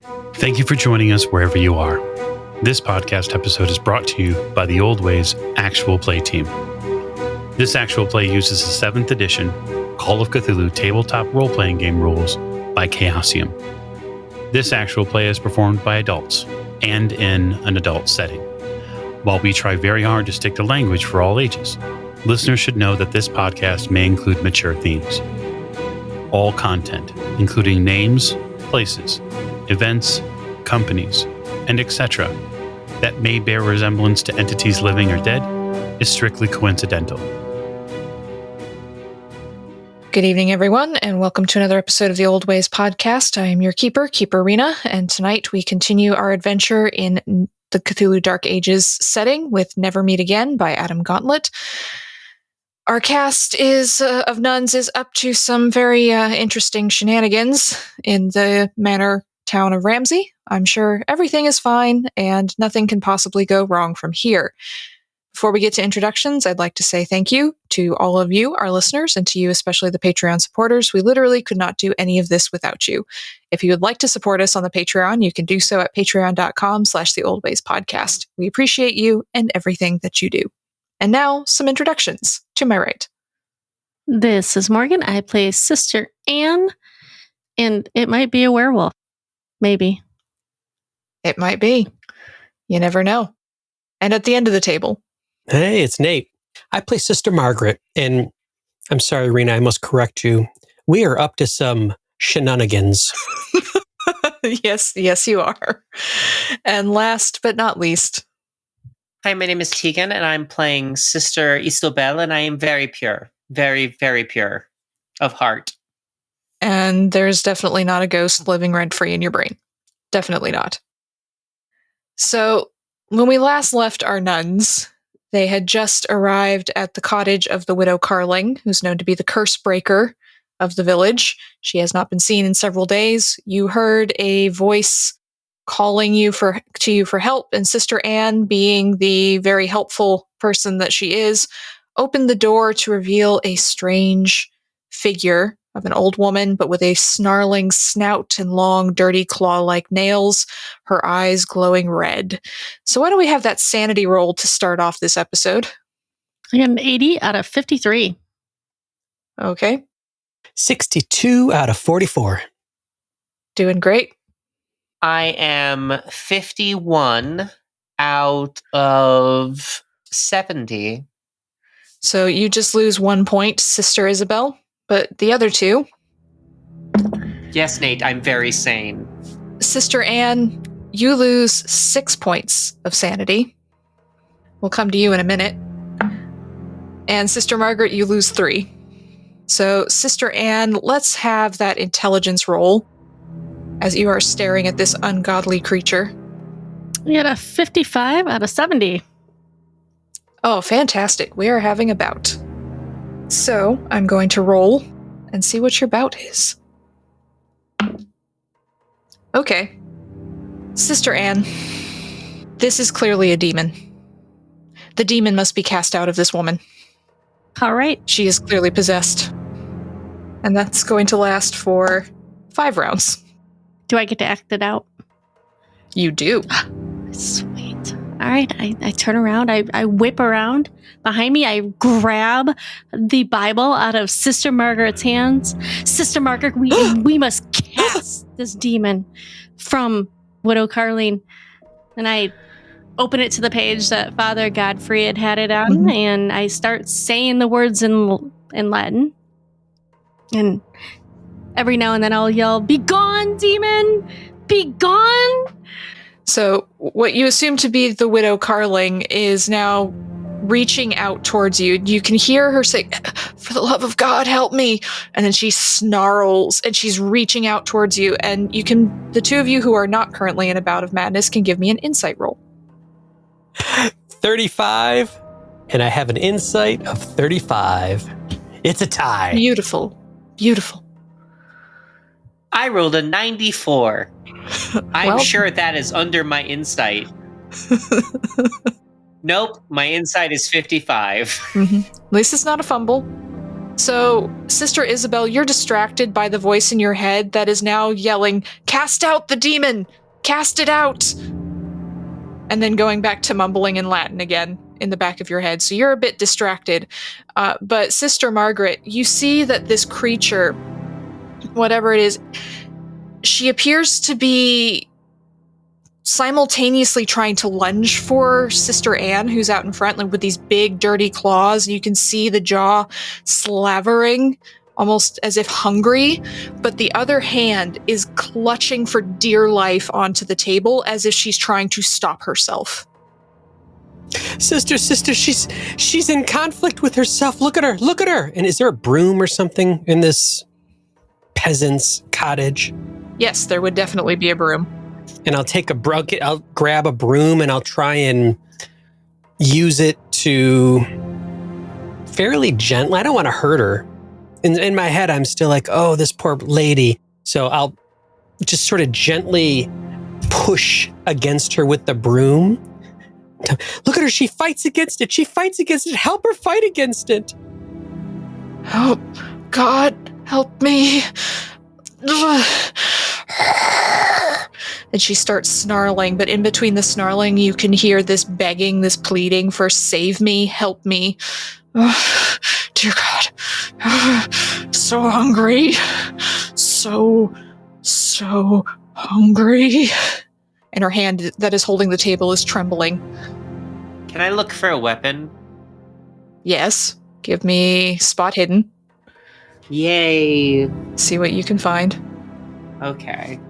Thank you for joining us wherever you are. This podcast episode is brought to you by the Old Ways Actual Play team. This actual play uses the 7th edition Call of Cthulhu tabletop role-playing game rules by Chaosium. This actual play is performed by adults and in an adult setting. While we try very hard to stick to language for all ages, listeners should know that this podcast may include mature themes. All content, including names, places, events, companies, and etc., that may bear resemblance to entities living or dead, is strictly coincidental. Good evening, everyone, and welcome to another episode of the Old Ways podcast. I am your keeper, Keeper Rena, and tonight we continue our adventure in the Cthulhu Dark Ages setting with Never Meet Again by Adam Gauntlet. Our cast of nuns is up to some very interesting shenanigans in the manor town of Ramsay. I'm sure everything is fine and nothing can possibly go wrong from here. Before we get to introductions, I'd like to say thank you to all of you, our listeners, and to you, especially the Patreon supporters. We literally could not do any of this without you. If you would like to support us on the Patreon, you can do so at patreon.com/theoldwayspodcast. We appreciate you and everything that you do. And now, some introductions. To my right. This is Morgan. I play Sister Anne, and it might be a werewolf. Maybe. It might be. You never know. And at the end of the table. Hey, it's Nate. I play Sister Margaret, and I'm sorry, Rena, I must correct you. We are up to some shenanigans. Yes, you are. And last but not least. Hi, my name is Tegan, and I'm playing Sister Isobel, and I am very pure. Very, very pure of heart. And there's definitely not a ghost living rent-free in your brain. Definitely not. So, when we last left our nuns, they had just arrived at the cottage of the widow Carling, who's known to be the curse breaker of the village. She has not been seen in several days. You heard a voice calling to you for help, and Sister Anne, being the very helpful person that she is, opened the door to reveal a strange figure of an old woman, but with a snarling snout and long, dirty claw-like nails, her eyes glowing red. So why don't we have that sanity roll to start off this episode? I got an 80 out of 53. Okay. 62 out of 44. Doing great. I am 51 out of 70. So you just lose 1 point, Sister Isabel, but the other two... Yes, Nate, I'm very sane. Sister Anne, you lose 6 points of sanity. We'll come to you in a minute. And Sister Margaret, you lose 3. So, Sister Anne, let's have that intelligence roll as you are staring at this ungodly creature. I got a 55 out of 70. Oh, fantastic. We are having a bout. So, I'm going to roll and see what your bout is. Okay. Sister Anne, this is clearly a demon. The demon must be cast out of this woman. All right. She is clearly possessed. And that's going to last for 5 rounds. Do I get to act it out? You do. Sweet. All right. I turn around. I whip around. Behind me, I grab the Bible out of Sister Margaret's hands. Sister Margaret, we must cast this demon from Widow Carling. And I open it to the page that Father Godfrey had it on, and I start saying the words in Latin. And every now and then I'll yell, "Be gone, demon! Be gone!" So what you assume to be the widow Carling is now reaching out towards you. You can hear her say, "For the love of God, help me." And then she snarls and she's reaching out towards you. And the two of you who are not currently in a bout of madness can give me an insight roll. 35, and I have an insight of 35. It's a tie. Beautiful. Beautiful. I rolled a 94. I'm Well- sure that is under my insight. Nope, my insight is 55. At least it's not a fumble. So, Sister Isabel, you're distracted by the voice in your head that is now yelling, "Cast out the demon! Cast it out!" And then going back to mumbling in Latin again in the back of your head. So you're a bit distracted. But Sister Margaret, you see that this creature, whatever it is, she appears to be simultaneously trying to lunge for Sister Anne, who's out in front, like with these big, dirty claws. You can see the jaw slavering, almost as if hungry. But the other hand is clutching for dear life onto the table, as if she's trying to stop herself. Sister, she's in conflict with herself. Look at her. And is there a broom or something in this peasant's cottage? Yes, there would definitely be a broom. And I'll grab a broom and I'll try and use it to fairly gently. I don't want to hurt her. In my head, I'm still like, oh, this poor lady. So I'll just sort of gently push against her with the broom. Look at her. She fights against it. Help her fight against it. Oh, God, help me. And she starts snarling, but in between the snarling, you can hear this begging, this pleading for save me, help me. Oh, dear God. So hungry. So hungry. And her hand that is holding the table is trembling. Can I look for a weapon? Yes. Give me spot hidden. Yay. See what you can find. Okay.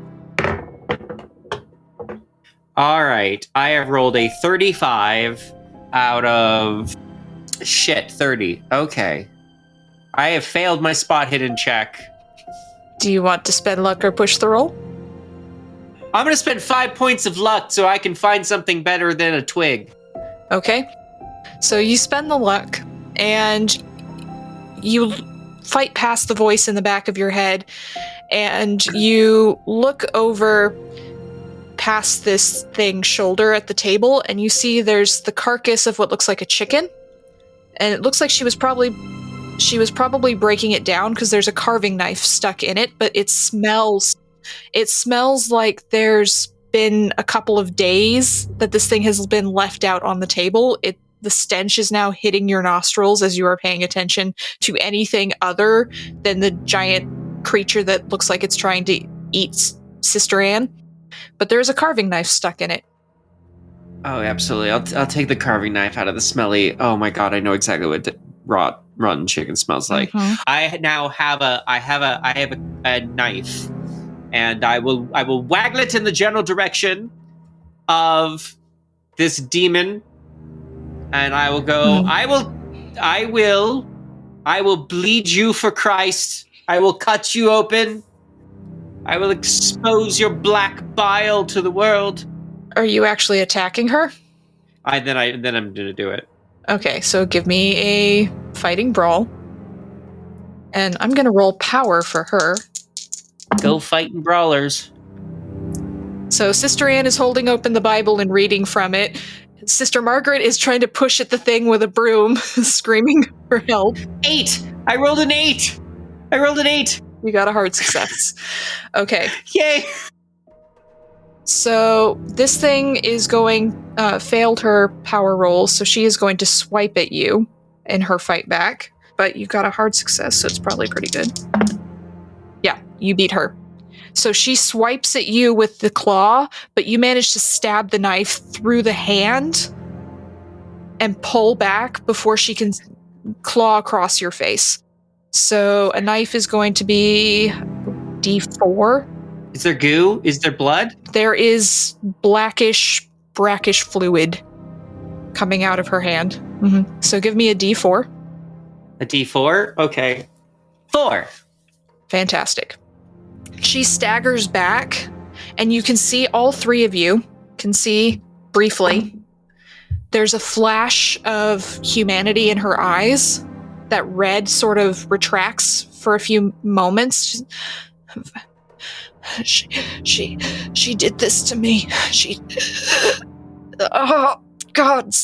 All right. I have rolled a 35 out of 30. Okay. I have failed my spot hidden check. Do you want to spend luck or push the roll? I'm going to spend 5 points of luck so I can find something better than a twig. Okay. So you spend the luck, and you fight past the voice in the back of your head, and you look over past this thing's shoulder at the table, and you see there's the carcass of what looks like a chicken, and it looks like she was probably breaking it down because there's a carving knife stuck in it, but it smells like there's been a couple of days that this thing has been left out on the table. The stench is now hitting your nostrils as you are paying attention to anything other than the giant creature that looks like it's trying to eat Sister Anne. But there's a carving knife stuck in it. Oh, absolutely. I'll take the carving knife out of the smelly. Oh my God, I know exactly what rotten chicken smells like. Mm-hmm. I now have a knife, and I will waggle it in the general direction of this demon, and I will go. I will bleed you for Christ. I will cut you open. I will expose your black bile to the world. Are you actually attacking her? Then I'm gonna do it. Okay, so give me a fighting brawl. And I'm gonna roll power for her. Go fighting brawlers. So Sister Anne is holding open the Bible and reading from it. Sister Margaret is trying to push at the thing with a broom, screaming for help. 8! I rolled an 8! You got a hard success. Okay. Yay! So this thing is failed her power roll, so she is going to swipe at you in her fight back. But you got a hard success, so it's probably pretty good. Yeah, you beat her. So she swipes at you with the claw, but you manage to stab the knife through the hand and pull back before she can claw across your face. So a knife is going to be D4. Is there goo? Is there blood? There is blackish, brackish fluid coming out of her hand. Mm-hmm. So give me a D4. A D4? Okay. 4. Fantastic. She staggers back, and you can see, all three of you can see briefly, there's a flash of humanity in her eyes. That red sort of retracts for a few moments. She did this to me. Oh, God,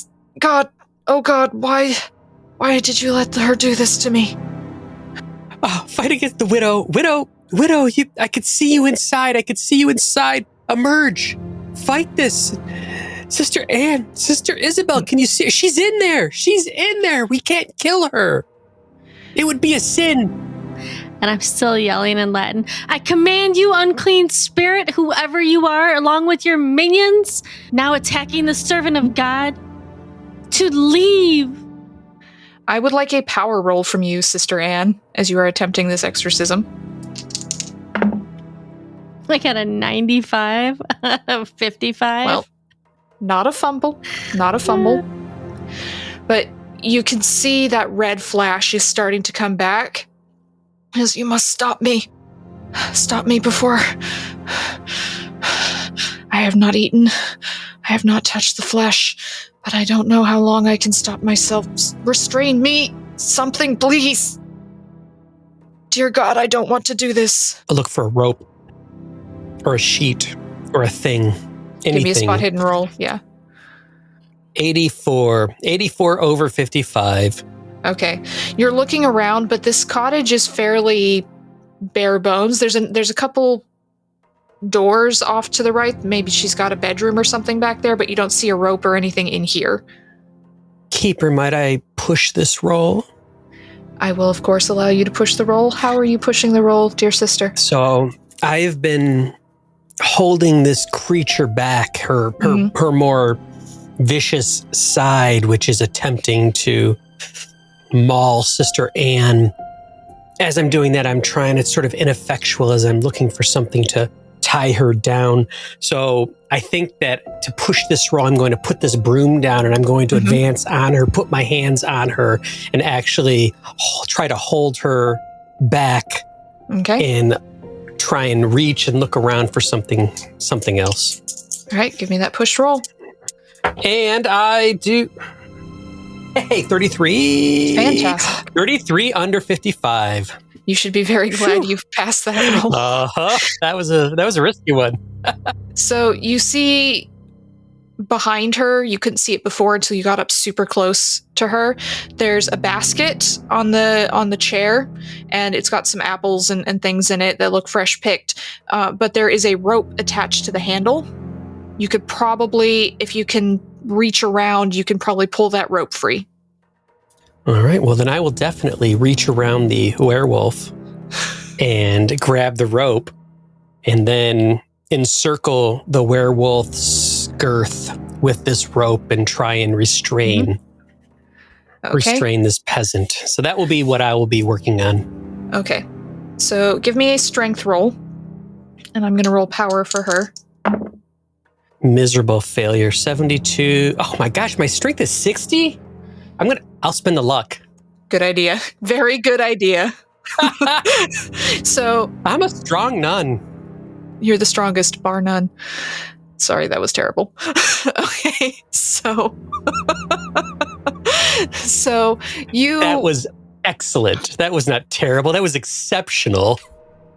oh God, why did you let her do this to me? Oh, fight against the widow. Widow, I could see you inside. Emerge. Fight this. Sister Anne, Sister Isabel, can you see her? She's in there. We can't kill her. It would be a sin. And I'm still yelling in Latin. I command you, unclean spirit, whoever you are, along with your minions, now attacking the servant of God, to leave. I would like a power roll from you, Sister Anne, as you are attempting this exorcism. I got a 95 out of 55. Well, not a fumble. But you can see that red flash is starting to come back. As you must stop me. Stop me before... I have not eaten. I have not touched the flesh. But I don't know how long I can stop myself. Restrain me. Something, please. Dear God, I don't want to do this. I'll look for a rope or a sheet or a thing. Anything. Give me a spot hidden roll. Yeah. 84 over 55. Okay. You're looking around, but this cottage is fairly bare bones. There's a couple doors off to the right. Maybe she's got a bedroom or something back there, but you don't see a rope or anything in here. Keeper, might I push this roll? I will, of course, allow you to push the roll. How are you pushing the roll, dear sister? So I've been holding this creature back, her more vicious side, which is attempting to maul Sister Anne. As I'm doing that, I'm trying, it's sort of ineffectual as I'm looking for something to tie her down. So I think that to push this roll, I'm going to put this broom down and I'm going to advance on her, put my hands on her, and actually try to hold her back. Okay. And try and reach and look around for something else. All right, give me that push roll. And I do. Hey, 33. Fantastic. 33 under 55. You should be very glad you've passed that roll. That was a risky one. So you see behind her, you couldn't see it before until you got up super close to her. There's a basket on the chair, and it's got some apples and things in it that look fresh picked. But there is a rope attached to the handle. You could probably, if you can reach around, you can probably pull that rope free. All right. Well, then I will definitely reach around the werewolf and grab the rope and then encircle the werewolf's girth with this rope and try and restrain this peasant. So that will be what I will be working on. Okay. So give me a strength roll, and I'm going to roll power for her. Miserable failure. 72. Oh my gosh, my strength is 60? I'll spend the luck. Good idea. Very good idea. So I'm a strong nun. You're the strongest, bar none. Sorry, that was terrible. Okay, so you... That was excellent. That was not terrible. That was exceptional.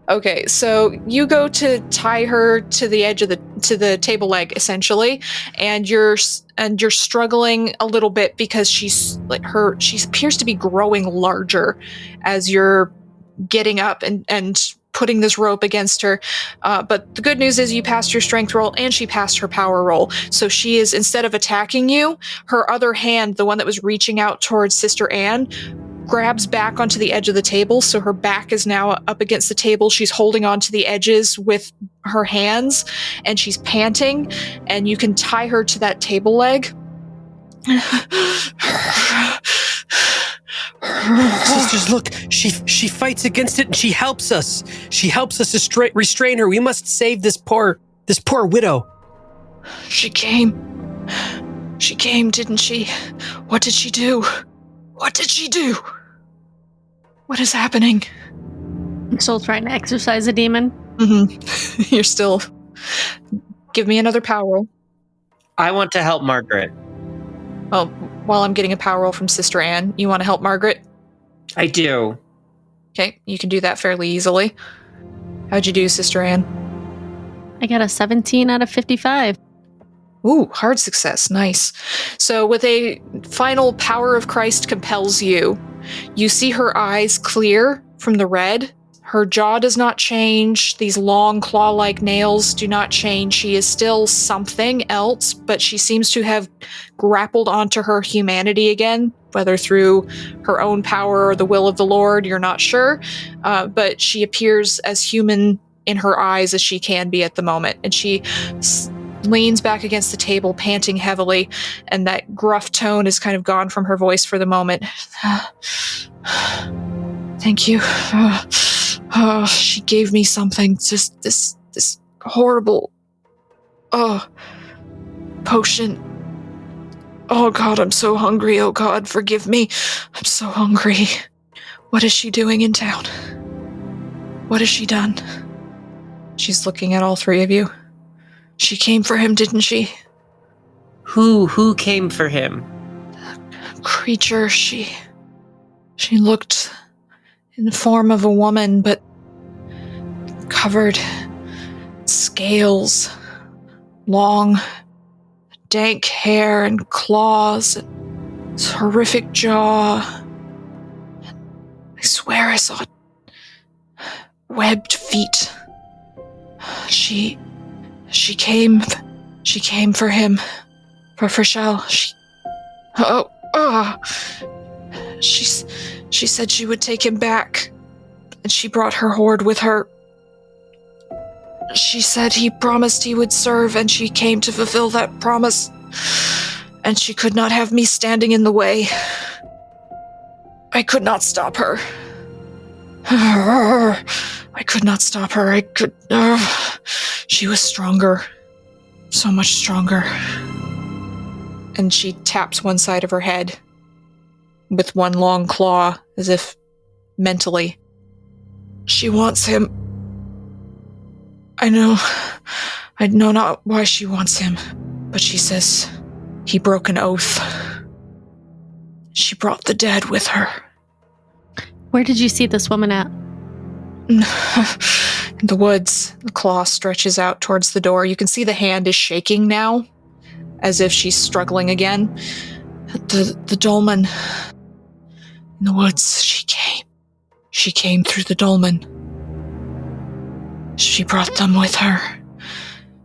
Okay, so you go to tie her to the edge of to the table leg, essentially, and you're struggling a little bit because she appears to be growing larger as you're getting up and putting this rope against her. But the good news is you passed your strength roll and she passed her power roll. So she is, instead of attacking you, her other hand, the one that was reaching out towards Sister Anne, grabs back onto the edge of the table. So her back is now up against the table. She's holding onto the edges with her hands and she's panting, and you can tie her to that table leg. Sisters, look, she fights against it and she helps us. She helps us to restrain her. We must save this poor widow. She came, didn't she? What did she do? What is happening? I'm still trying to exorcise a demon. Mm-hmm. You're still... Give me another power roll. I want to help Margaret. Oh, while I'm getting a power roll from Sister Anne, you want to help Margaret? I do. Okay, you can do that fairly easily. How'd you do, Sister Anne? I got a 17 out of 55. Ooh, hard success. Nice. So with a final power of Christ compels you, you see her eyes clear from the red. Her jaw does not change. These long claw-like nails do not change. She is still something else, but she seems to have grappled onto her humanity again, whether through her own power or the will of the Lord, you're not sure. But she appears as human in her eyes as she can be at the moment. And she leans back against the table, panting heavily, and that gruff tone is kind of gone from her voice for the moment. Thank you. She gave me something, just this horrible, potion. Oh God, I'm so hungry. Oh God, forgive me. I'm so hungry. What is she doing in town? What has she done? She's looking at all three of you. She came for him, didn't she? Who came for him? Creature, she looked in the form of a woman, but covered in scales, long, dank hair and claws, and this horrific jaw. I swear I saw webbed feet. She came for him, for Frishel. She said she would take him back, and she brought her horde with her. She said he promised he would serve, and she came to fulfill that promise, and she could not have me standing in the way. I could not stop her. I could not stop her. She was stronger. So much stronger. And she taps one side of her head with one long claw, as if mentally. She wants him. I know not why she wants him, but she says he broke an oath. She brought the dead with her. Where did you see this woman at? In the woods. The claw stretches out towards the door. You can see the hand is shaking now, as if she's struggling again. The dolmen. In the woods, she came through the dolmen. She brought them with her.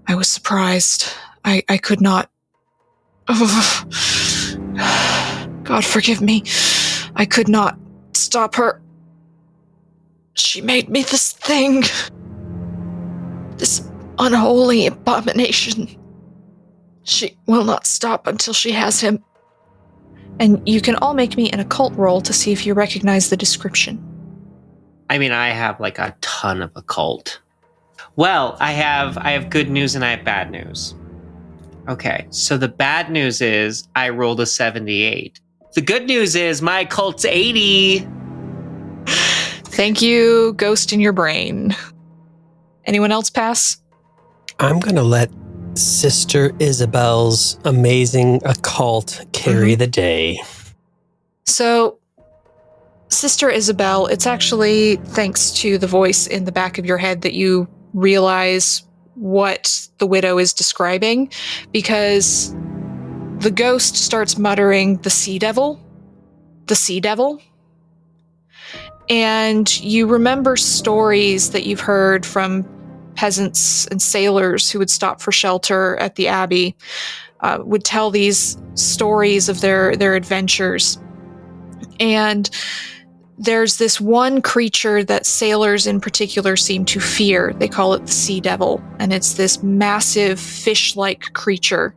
I was surprised. I could not. God forgive me. I could not stop her. She made me this thing. This unholy abomination. She will not stop until she has him. And you can all make me an occult roll to see if you recognize the description. I mean, I have like a ton of occult. Well, I have good news and I have bad news. Okay, so the bad news is I rolled a 78. The good news is my occult's 80. Thank you, ghost in your brain. Anyone else pass? I'm going to let Sister Isabel's amazing occult carry the day. So, Sister Isabel, it's actually thanks to the voice in the back of your head that you realize what the widow is describing, because the ghost starts muttering, the sea devil. And you remember stories that you've heard from peasants and sailors who would stop for shelter at the abbey, would tell these stories of their adventures. And there's this one creature that sailors in particular seem to fear. They call it the sea devil, and it's this massive fish-like creature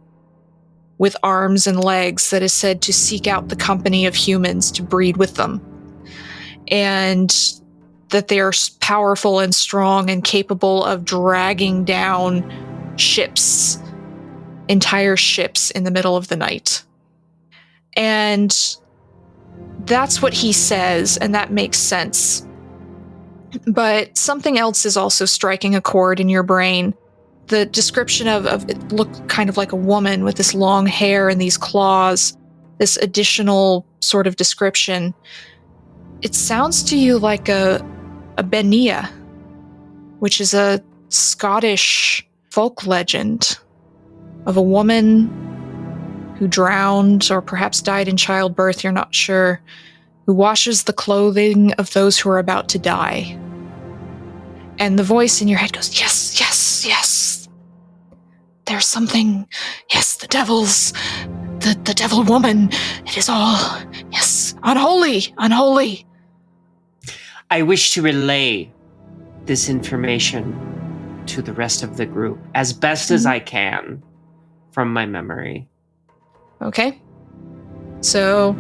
with arms and legs that is said to seek out the company of humans to breed with them. And that they are powerful and strong and capable of dragging down ships, entire ships in the middle of the night. And that's what he says, and that makes sense. But something else is also striking a chord in your brain. The description of it looked kind of like a woman with this long hair and these claws, this additional sort of description. It sounds to you like a Benia, which is a Scottish folk legend of a woman who drowned or perhaps died in childbirth, you're not sure, who washes the clothing of those who are about to die. And the voice in your head goes, yes, yes, yes. There's something. Yes, the devils. The devil woman. It is all. Yes, unholy, unholy. I wish to relay this information to the rest of the group as best as I can from my memory. Okay. So,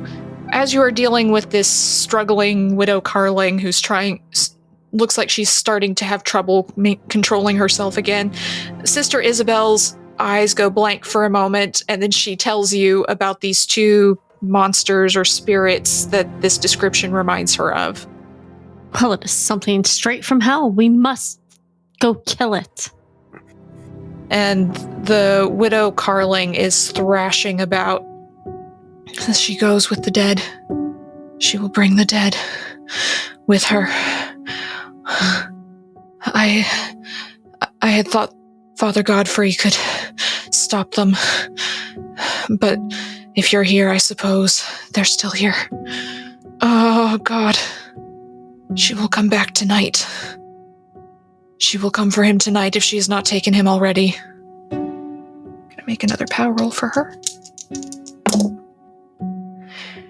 as you are dealing with this struggling widow Carling who's looks like she's starting to have trouble controlling herself again, Sister Isabel's eyes go blank for a moment, and then she tells you about these two monsters or spirits that this description reminds her of. Well, it is something straight from hell. We must go kill it. And the widow Carling is thrashing about. As she goes with the dead, she will bring the dead with her. I had thought Father Godfrey could stop them. But if you're here, I suppose they're still here. Oh, God. She will come back tonight. She will come for him tonight if she has not taken him already. I'm gonna make another power roll for her.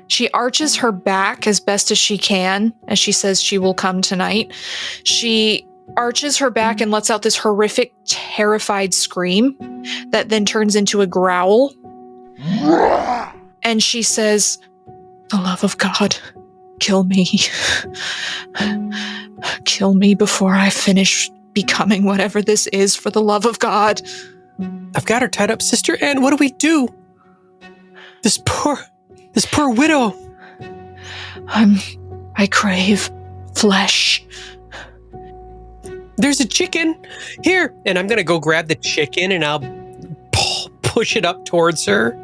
She arches her back as best as she can as she says she will come tonight. She arches her back and lets out this horrific, terrified scream that then turns into a growl. And she says, "The love of God, kill me. Kill me before I finish becoming whatever this is, for the love of God." I've got her tied up, Sister Anne. What do we do? This poor widow. I crave flesh. There's a chicken here. And I'm going to go grab the chicken and I'll push it up towards her.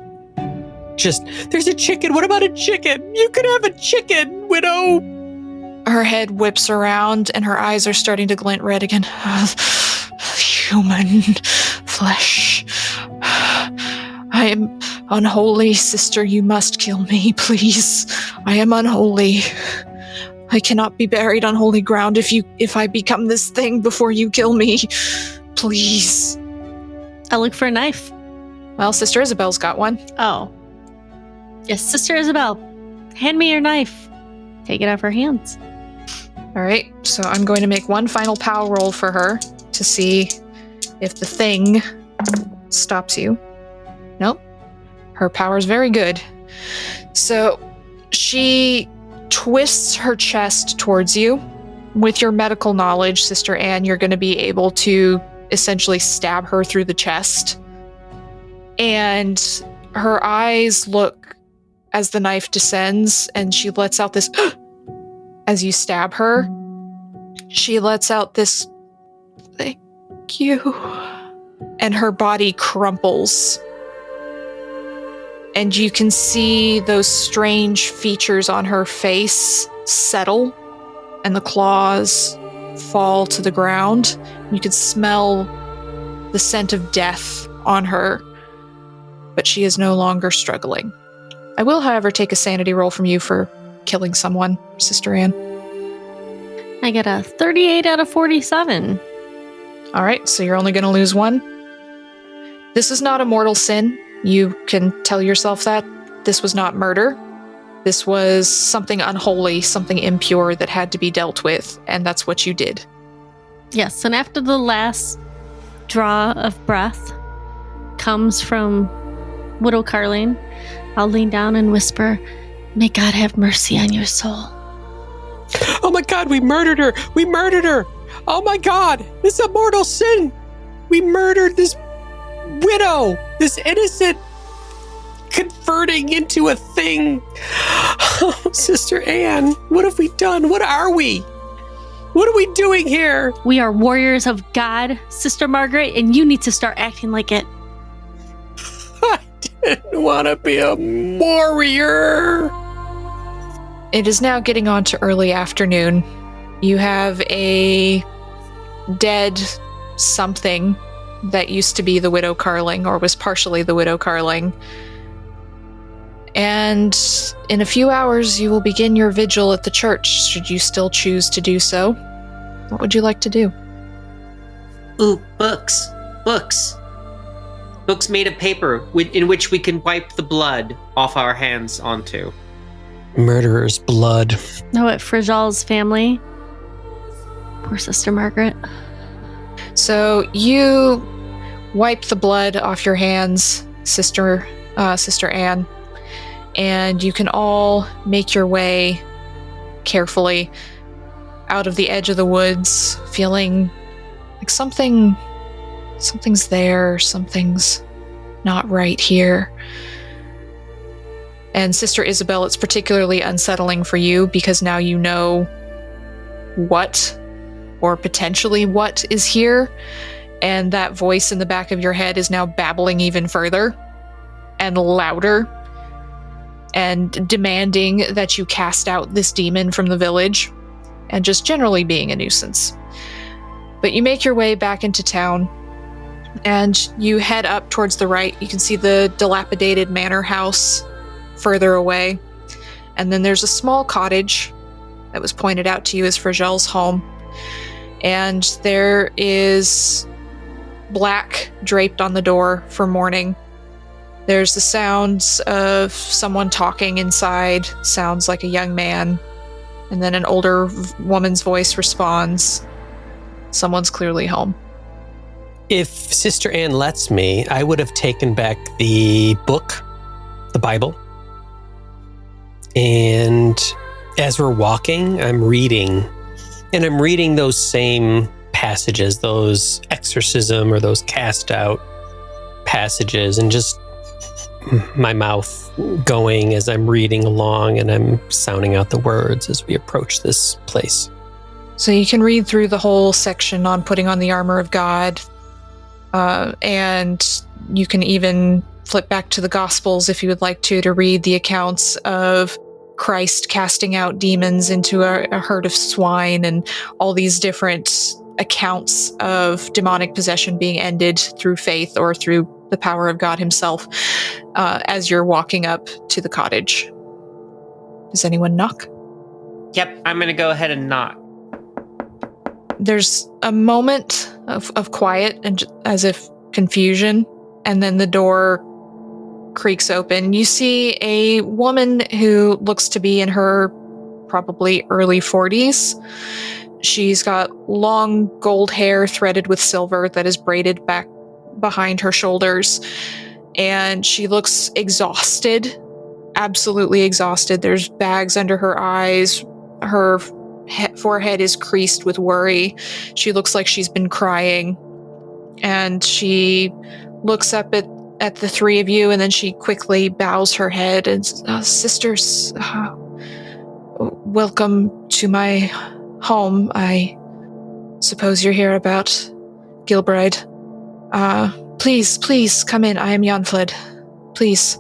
There's a chicken. What about a chicken? You could have a chicken, widow. Her head whips around and her eyes are starting to glint red again. Human flesh. I am unholy, sister. You must kill me, please. I am unholy. I cannot be buried on holy ground if I become this thing before you kill me. Please. I look for a knife. Well, Sister Isabel's got one. Oh. Yes, Sister Isabel. Hand me your knife. Take it out of her hands. All right, so I'm going to make one final power roll for her to see if the thing stops you. Nope. Her power's very good. So she twists her chest towards you. With your medical knowledge, Sister Anne, you're going to be able to essentially stab her through the chest. And her eyes look as the knife descends, and she lets out this as you stab her. She lets out this "thank you," and her body crumples. And you can see those strange features on her face settle, and the claws fall to the ground. You can smell the scent of death on her, but she is no longer struggling. I will, however, take a sanity roll from you for killing someone, Sister Anne. I get a 38 out of 47. All right, so you're only going to lose one. This is not a mortal sin. You can tell yourself that. This was not murder. This was something unholy, something impure that had to be dealt with, and that's what you did. Yes, and after the last draw of breath comes from Widow Carling, I'll lean down and whisper, "May God have mercy on your soul." Oh my God, we murdered her. We murdered her. Oh my God, this is a mortal sin. We murdered this widow, this innocent, converting into a thing. Oh, Sister Anne, what have we done? What are we? What are we doing here? We are warriors of God, Sister Margaret, and you need to start acting like it. I didn't want to be a warrior. It is now getting on to early afternoon. You have a dead something that used to be the Widow Carling, or was partially the Widow Carling. And in a few hours, you will begin your vigil at the church, should you still choose to do so. What would you like to do? Ooh, books. Books. Books made of paper in which we can wipe the blood off our hands onto. Murderer's blood. No, at Frijal's family. Poor Sister Margaret. So you wipe the blood off your hands, Sister Anne, and you can all make your way carefully out of the edge of the woods, feeling like something's there, something's not right here. And Sister Isabel, it's particularly unsettling for you because now you know what, or potentially what, is here, and that voice in the back of your head is now babbling even further and louder and demanding that you cast out this demon from the village and just generally being a nuisance. But you make your way back into town and you head up towards the right. You can see the dilapidated manor house further away. And then there's a small cottage that was pointed out to you as Frijal's home. And there is black draped on the door for mourning. There's the sounds of someone talking inside, sounds like a young man. And then an older woman's voice responds, someone's clearly home. If Sister Anne lets me, I would have taken back the book, the Bible. And as we're walking, I'm reading those same passages, those exorcism or those cast out passages, and just my mouth going as I'm reading along, and I'm sounding out the words as we approach this place. So you can read through the whole section on putting on the armor of God, and you can even flip back to the Gospels if you would like to read the accounts of Christ casting out demons into a herd of swine and all these different accounts of demonic possession being ended through faith or through the power of God himself as you're walking up to the cottage. Does anyone knock? Yep, I'm going to go ahead and knock. There's a moment of quiet and as if confusion, and then the door creaks open. You see a woman who looks to be in her probably early 40s. She's got long gold hair threaded with silver that is braided back behind her shoulders, and she looks exhausted, absolutely exhausted. There's bags under her eyes. Her forehead is creased with worry. She looks like she's been crying, and she looks up at the three of you, and then she quickly bows her head and sisters, welcome to my home. I suppose you're here about Gilbride. Please come in. I am Janfled. Please.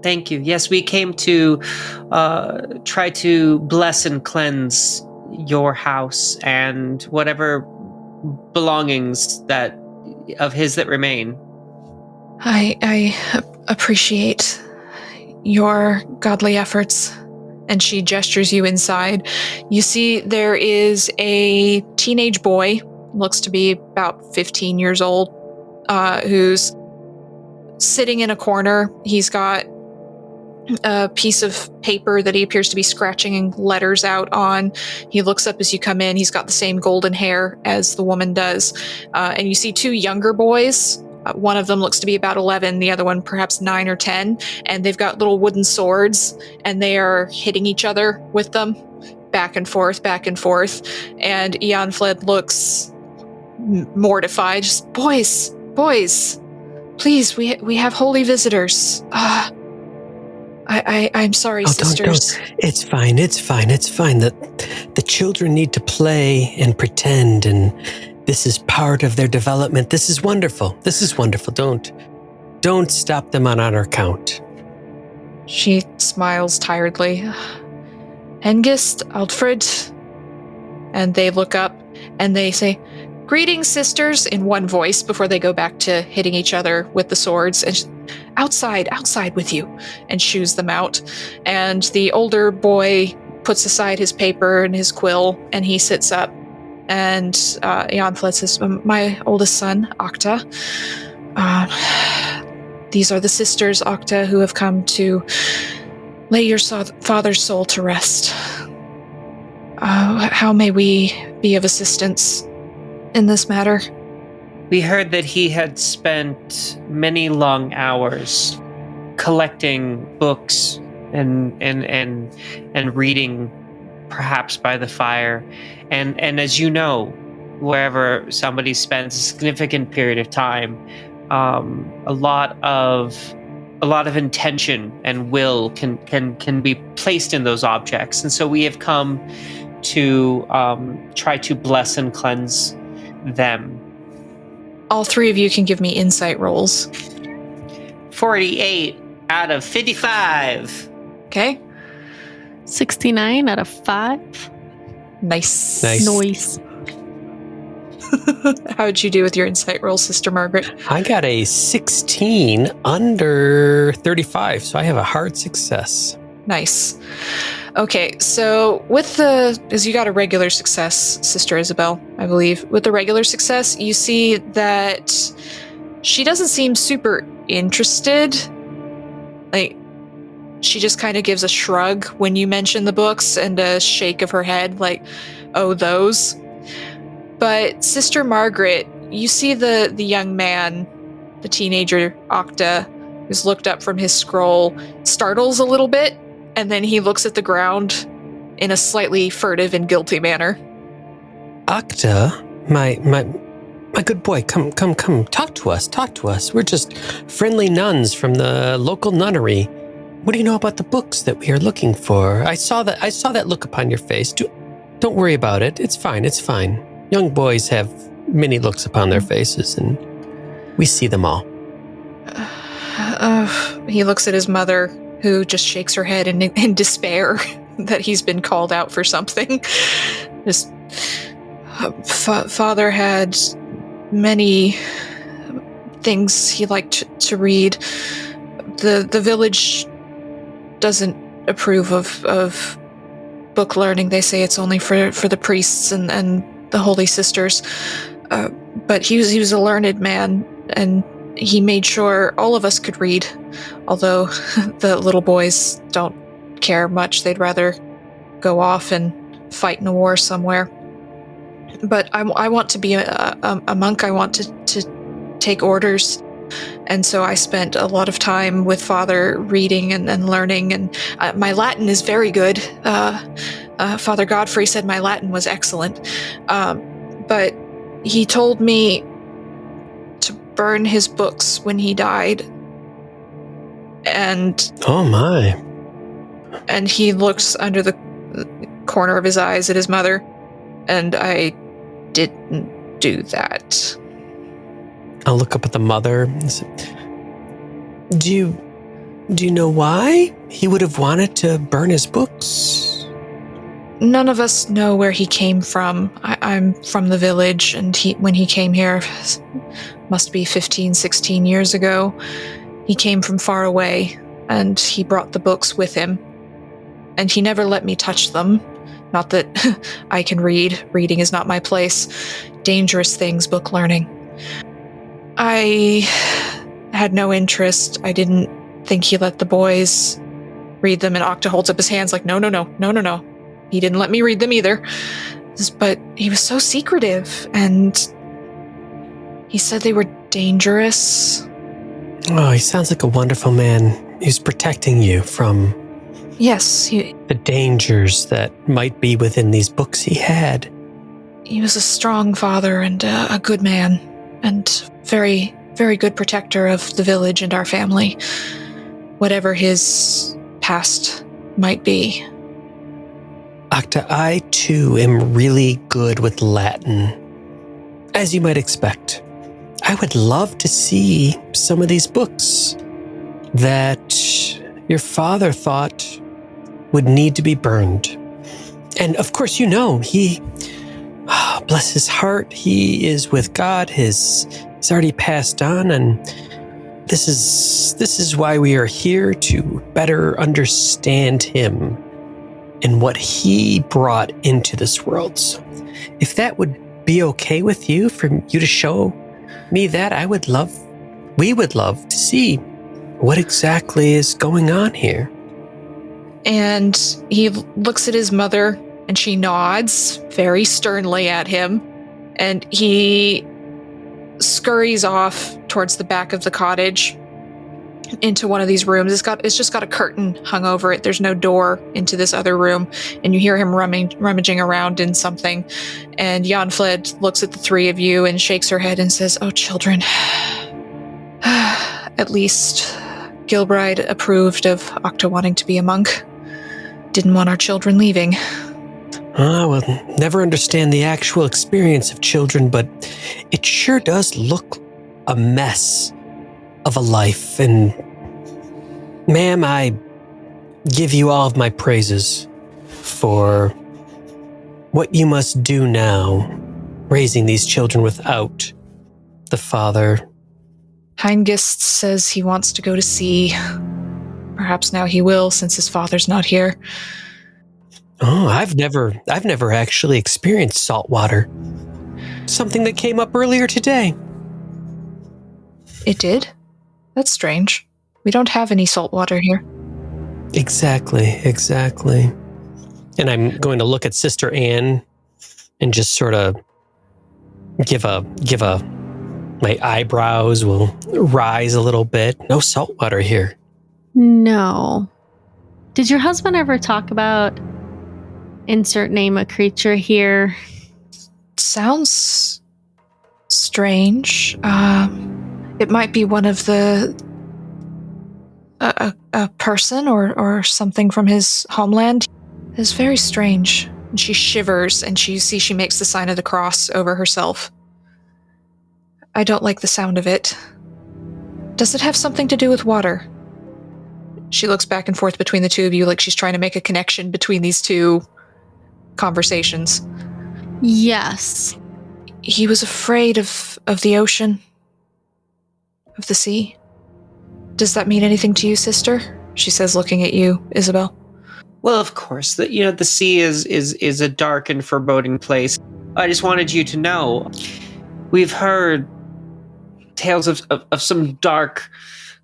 Thank you. Yes, we came to try to bless and cleanse your house and whatever belongings that of his that remain. I appreciate your godly efforts. And she gestures you inside. You see there is a teenage boy, looks to be about 15 years old, who's sitting in a corner. He's got a piece of paper that he appears to be scratching letters out on. He looks up as you come in. He's got the same golden hair as the woman does. And you see two younger boys. One of them looks to be about 11, the other one perhaps 9 or 10, and they've got little wooden swords, and they are hitting each other with them, back and forth, and Janfled looks mortified. Just, boys, please, we have holy visitors. I'm sorry, sisters. Don't. It's fine. The children need to play and pretend, and this is part of their development. This is wonderful. Don't stop them on our account. She smiles tiredly. Hengist, Alfred. And they look up and they say, "Greetings, sisters," in one voice before they go back to hitting each other with the swords. And outside with you, and shoos them out. And the older boy puts aside his paper and his quill, and he sits up. And Janflet says, my oldest son, Octa. These are the sisters, Octa, who have come to lay your father's soul to rest. How may we be of assistance in this matter? We heard that he had spent many long hours collecting books and reading, perhaps by the fire. And as you know, wherever somebody spends a significant period of time, a lot of intention and will can be placed in those objects. And so we have come to try to bless and cleanse them. All three of you can give me insight rolls. 48 out of 55. Okay. 69 out of 5. Nice. Noise. How'd you do with your insight roll, Sister Margaret? I got a 16 under 35, so I have a hard success. Nice. Okay, so as you got a regular success, Sister Isabel, I believe. With the regular success, you see that she doesn't seem super interested. Like, she just kind of gives a shrug when you mention the books and a shake of her head, like, oh, those. But Sister Margaret, you see the young man, the teenager Octa, who's looked up from his scroll, startles a little bit, and then he looks at the ground in a slightly furtive and guilty manner. Octa, my good boy, come, talk to us. We're just friendly nuns from the local nunnery. What do you know about the books that we are looking for? I saw that look upon your face. Don't worry about it. It's fine. Young boys have many looks upon their faces, and we see them all. He looks at his mother, who just shakes her head in despair that he's been called out for something. Father had many things he liked to read. The village doesn't approve of book learning. They say it's only for the priests and the holy sisters. But he was a learned man, and he made sure all of us could read, although the little boys don't care much. They'd rather go off and fight in a war somewhere. But I want to be a monk. I want to take orders. And so I spent a lot of time with Father reading and learning, and my Latin is very good. Father Godfrey said my Latin was excellent. But he told me to burn his books when he died. And oh my. And he looks under the corner of his eyes at his mother, and I didn't do that. I'll look up at the mother. Do you know why he would have wanted to burn his books? None of us know where he came from. I'm from the village, and when he came here, must be 15, 16 years ago, he came from far away, and he brought the books with him. And he never let me touch them. Not that I can read. Reading is not my place. Dangerous things, book learning. I had no interest. I didn't think he let the boys read them, and Octa holds up his hands like, no. He didn't let me read them either. But he was so secretive, and he said they were dangerous. Oh, he sounds like a wonderful man. He's protecting you from... Yes. the dangers that might be within these books he had. He was a strong father and a good man, and very, very good protector of the village and our family, whatever his past might be. Octa, I too am really good with Latin, as you might expect. I would love to see some of these books that your father thought would need to be burned. And of course, he, bless his heart, he is with God. He's already passed on, and this is why we are here, to better understand him and what he brought into this world. So if that would be okay with you, for you to show me that, we would love to see what exactly is going on here. And he looks at his mother, and she nods very sternly at him, and he scurries off towards the back of the cottage into one of these rooms. It's just got a curtain hung over it. There's no door into this other room, and you hear him rummaging around in something. And Janfled looks at the three of you and shakes her head and says, "Oh, children, at least Gilbride approved of Octa wanting to be a monk. Didn't want our children leaving." I will never understand the actual experience of children, but it sure does look a mess of a life. And, ma'am, I give you all of my praises for what you must do now, raising these children without the father. Heingist says he wants to go to sea. Perhaps now he will, since his father's not here. Oh, I've never actually experienced salt water. Something that came up earlier today. It did? That's strange. We don't have any salt water here. Exactly. And I'm going to look at Sister Anne and just sort of give a my eyebrows will rise a little bit. No salt water here. No. Did your husband ever talk about insert name a creature here? Sounds strange. It might be one of a person or something from his homeland. It's very strange. And she shivers, and she makes the sign of the cross over herself. I don't like the sound of it. Does it have something to do with water? She looks back and forth between the two of you like she's trying to make a connection between these two conversations. Yes. He was afraid of the ocean, of the sea. Does that mean anything to you, sister? She says, looking at you, Isabel. Well, of course, the sea is a dark and foreboding place. I just wanted you to know, we've heard tales of some dark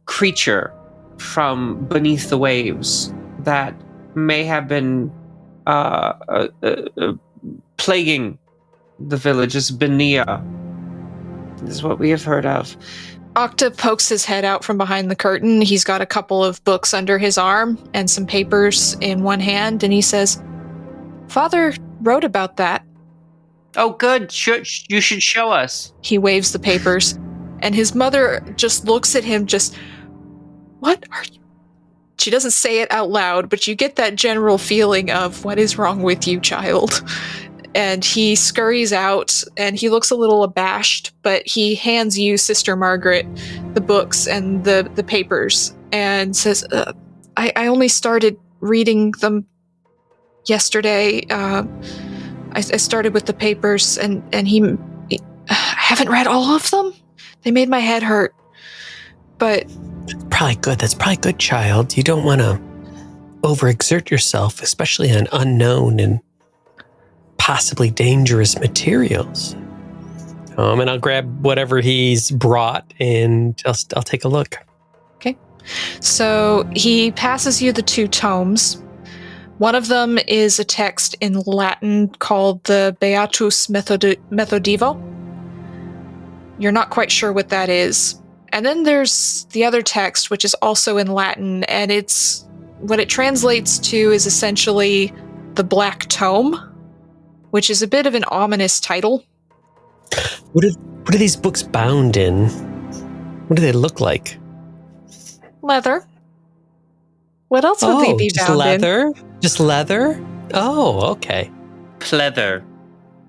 creature from beneath the waves that may have been plaguing the villages. Benia is what we have heard of. Octa pokes his head out from behind the curtain. He's got a couple of books under his arm and some papers in one hand, and he says, "Father wrote about that." Oh, good. You should show us. He waves the papers, and his mother just looks at him, "What are you?" She doesn't say it out loud, but you get that general feeling of, "What is wrong with you, child?" And he scurries out, and he looks a little abashed, but he hands you, Sister Margaret, the books and the papers, and says, I only started reading them yesterday. I started with the papers, and I haven't read all of them. They made my head hurt. But That's probably good, child. You don't want to overexert yourself, especially on unknown and possibly dangerous materials. And I'll grab whatever he's brought, and I'll take a look. Okay. So he passes you the two tomes. One of them is a text in Latin called the Beatus Methodivo. You're not quite sure what that is. And then there's the other text, which is also in Latin, and it's what it translates to is essentially the Black Tome, which is a bit of an ominous title. What are these books bound in? What do they look like? Leather. What else would they be just bound leather? in? Just leather? Oh, okay. Pleather.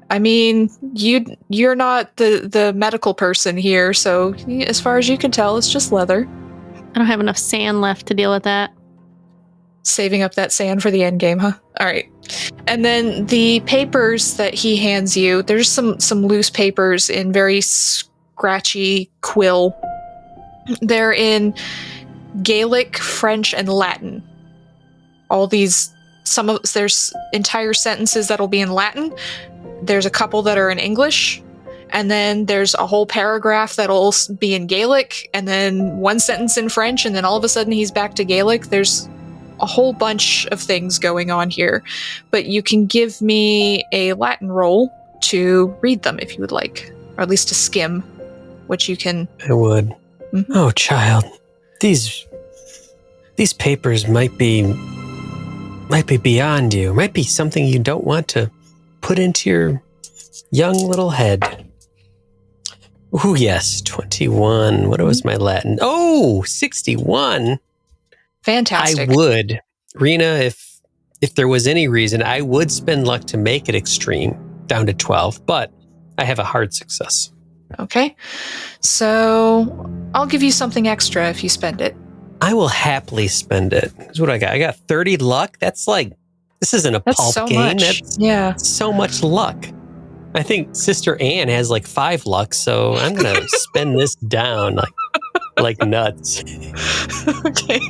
I mean, you're not the medical person here, so as far as you can tell, it's just leather. I don't have enough sand left to deal with that. Saving up that sand for the end game, huh? All right. And then the papers that he hands you, there's some loose papers in very scratchy quill. They're in Gaelic, French, and Latin. All these, there's entire sentences that'll be in Latin. There's a couple that are in English. And then there's a whole paragraph that'll be in Gaelic, and then one sentence in French, and then all of a sudden he's back to Gaelic. There's a whole bunch of things going on here. But you can give me a Latin roll to read them if you would like, or at least to skim, which you can. I would. Mm-hmm. Oh, child, these papers might be beyond you. Might be something you don't want to put into your young little head. Oh, yes, 21. What was my Latin? Oh, 61. Fantastic. I would, Rena, if there was any reason, I would spend luck to make it extreme down to 12, but I have a hard success. Okay. So I'll give you something extra if you spend it. I will happily spend it. Here's what I got. I got 30 luck. That's like, this isn't a That's pulp so game. much. That's so much luck. I think Sister Anne has like 5 luck, so I'm going to spend this down like nuts. Okay.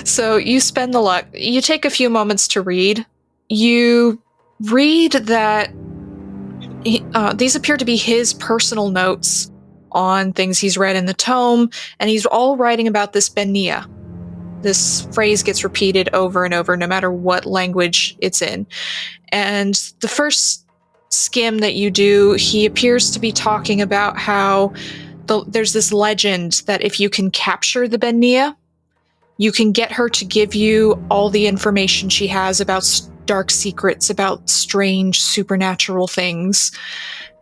So you spend the luck. You take a few moments to read. You read that these appear to be his personal notes on things he's read in the tome, and he's all writing about this Benia. This phrase gets repeated over and over, no matter what language it's in. And the first skim that you do, he appears to be talking about how there's this legend that if you can capture the Benia, you can get her to give you all the information she has about dark secrets, about strange supernatural things,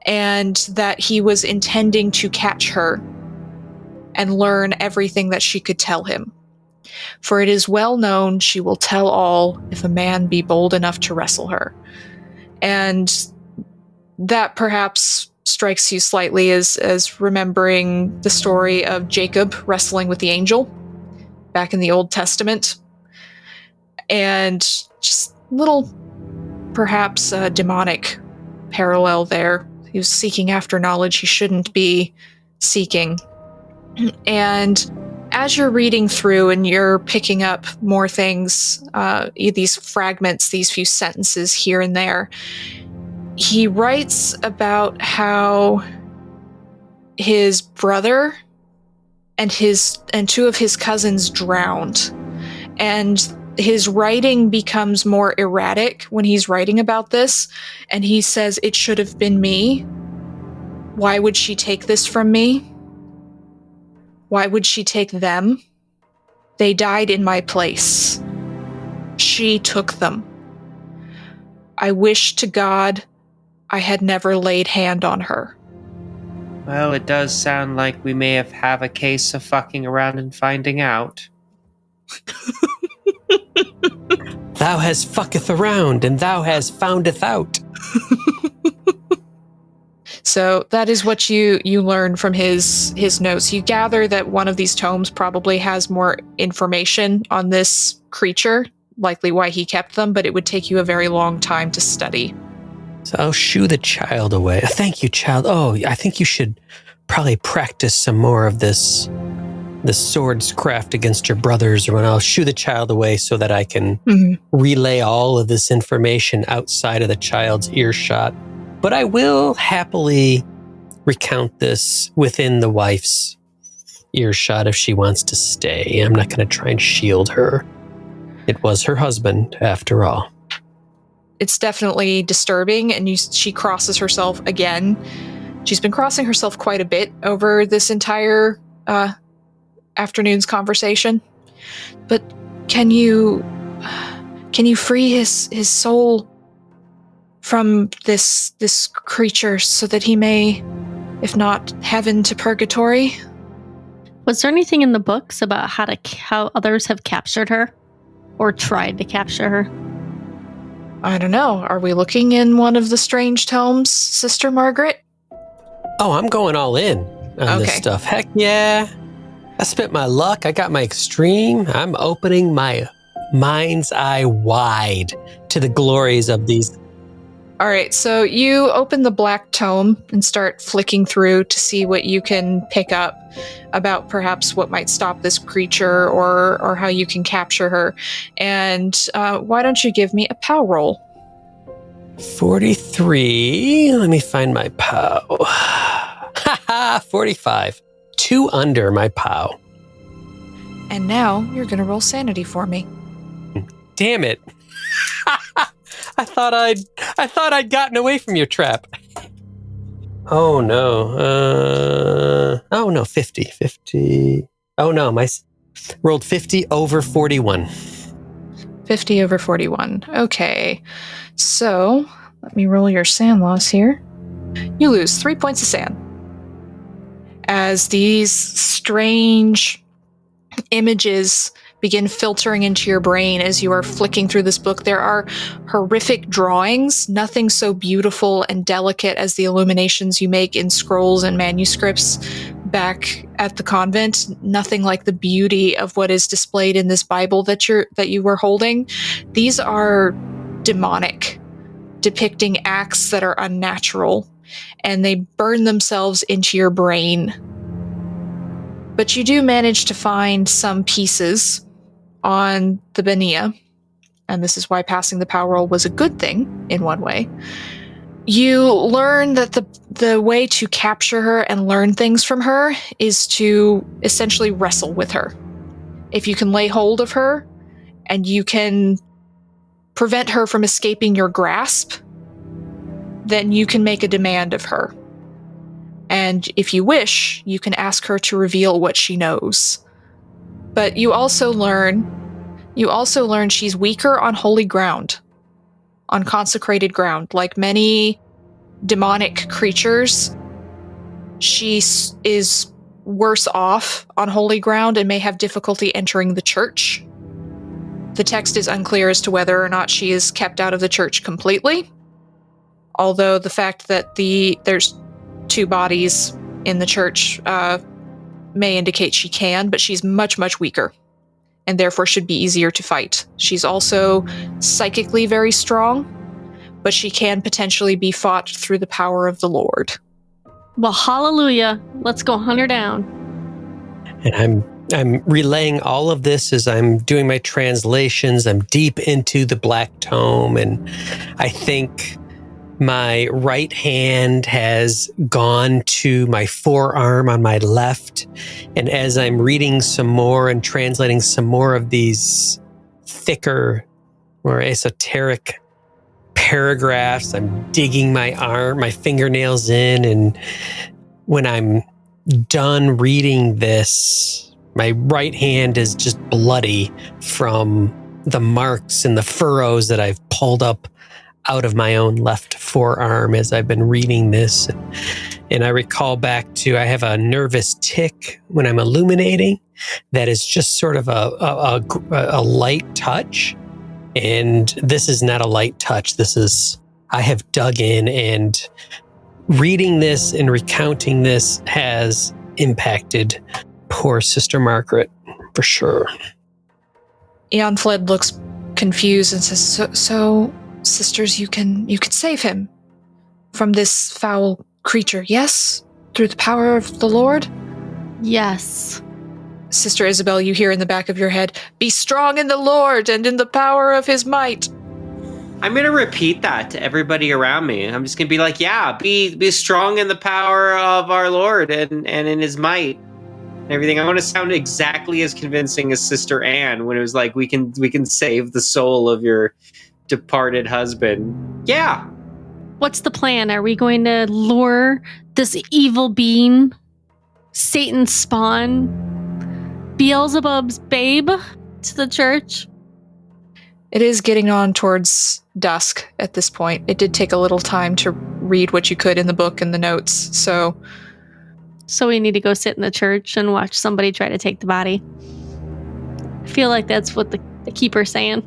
and that he was intending to catch her and learn everything that she could tell him. For it is well known she will tell all if a man be bold enough to wrestle her. And that perhaps strikes you slightly as remembering the story of Jacob wrestling with the angel back in the Old Testament. And just little, perhaps, demonic parallel there. He was seeking after knowledge he shouldn't be seeking. And as you're reading through and you're picking up more things, these fragments, these few sentences here and there, he writes about how his brother and 2 of his cousins drowned. And his writing becomes more erratic when he's writing about this. And he says, "It should have been me. Why would she take this from me? Why would she take them? They died in my place. She took them. I wish to God I had never laid hand on her." Well, it does sound like we may have a case of fucking around and finding out. Thou hast fucketh around, and thou hast foundeth out. So that is what you learn from his notes. You gather that one of these tomes probably has more information on this creature, likely why he kept them, but it would take you a very long time to study. So I'll shoo the child away. Thank you, child. Oh, I think you should probably practice some more of this sword's craft against your brothers, or when I'll shoo the child away so that I can relay all of this information outside of the child's earshot. But I will happily recount this within the wife's earshot if she wants to stay. I'm not going to try and shield her. It was her husband, after all. It's definitely disturbing, and she crosses herself again. She's been crossing herself quite a bit over this entire afternoon's conversation. But can you free his soul from this creature so that he may, if not heaven to purgatory? Was there anything in the books about how others have captured her or tried to capture her? I don't know. Are we looking in one of the strange tomes, Sister Margaret? Oh, I'm going all in on this stuff. Heck yeah. I spent my luck. I got my extreme. I'm opening my mind's eye wide to the glories of these All right, so you open the black tome and start flicking through to see what you can pick up about perhaps what might stop this creature or how you can capture her. And why don't you give me a POW roll? 43. Let me find my POW. Haha, 45. 2 under my POW. And now you're going to roll sanity for me. Damn it. I thought I'd gotten away from your trap. Oh no. 50. Oh no, rolled 50 over 41. 50 over 41. Okay. So, let me roll your sand loss here. You lose 3 points of sand. As these strange images begin filtering into your brain as you are flicking through this book, there are horrific drawings, nothing so beautiful and delicate as the illuminations you make in scrolls and manuscripts back at the convent, nothing like the beauty of what is displayed in this Bible that you were holding. These are demonic, depicting acts that are unnatural, and they burn themselves into your brain. But you do manage to find some pieces on the Benia, and this is why passing the POW roll was a good thing in one way. You learn that the way to capture her and learn things from her is to essentially wrestle with her. If you can lay hold of her and you can prevent her from escaping your grasp, then you can make a demand of her. And if you wish, you can ask her to reveal what she knows. But you also learn she's weaker on holy ground, on consecrated ground. Like many demonic creatures, she is worse off on holy ground and may have difficulty entering the church. The text is unclear as to whether or not she is kept out of the church completely, although the fact that there's 2 bodies in the church may indicate she can, but she's much, much weaker and therefore should be easier to fight. She's also psychically very strong, but she can potentially be fought through the power of the Lord. Well, hallelujah. Let's go hunt her down. And I'm relaying all of this as I'm doing my translations. I'm deep into the Black Tome, and I think my right hand has gone to my forearm on my left. And as I'm reading some more and translating some more of these thicker, more esoteric paragraphs, I'm digging my fingernails in. And when I'm done reading this, my right hand is just bloody from the marks and the furrows that I've pulled up out of my own left forearm as I've been reading this. And I recall back to, I have a nervous tick when I'm illuminating that is just sort of a light touch. And this is not a light touch. I have dug in, and reading this and recounting this has impacted poor Sister Margaret for sure. Eonfled looks confused and says, so sisters, you can save him from this foul creature, yes? Through the power of the Lord? Yes. Sister Isabel, you hear in the back of your head, be strong in the Lord and in the power of his might. I'm going to repeat that to everybody around me. I'm just going to be like, yeah, be strong in the power of our Lord and in his might and everything. I want to sound exactly as convincing as Sister Anne when it was like, we can save the soul of your departed husband. Yeah. What's the plan? Are we going to lure this evil being, Satan's spawn, Beelzebub's babe, to the church? It is getting on towards dusk at this point. It did take a little time to read what you could in the book and the notes, so we need to go sit in the church and watch somebody try to take the body. I feel like that's what the keeper's saying.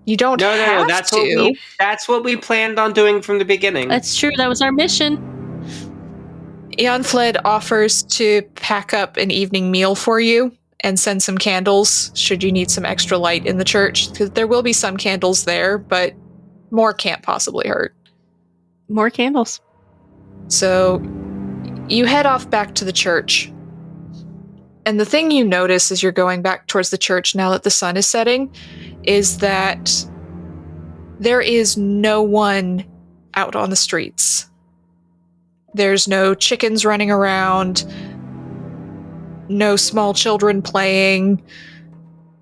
You don't have to. That's what we planned on doing from the beginning. That's true. That was our mission. Eonfled offers to pack up an evening meal for you and send some candles should you need some extra light in the church. Because there will be some candles there, but more can't possibly hurt. More candles. So you head off back to the church. And the thing you notice as you're going back towards the church now that the sun is setting is that there is no one out on the streets. There's no chickens running around, no small children playing,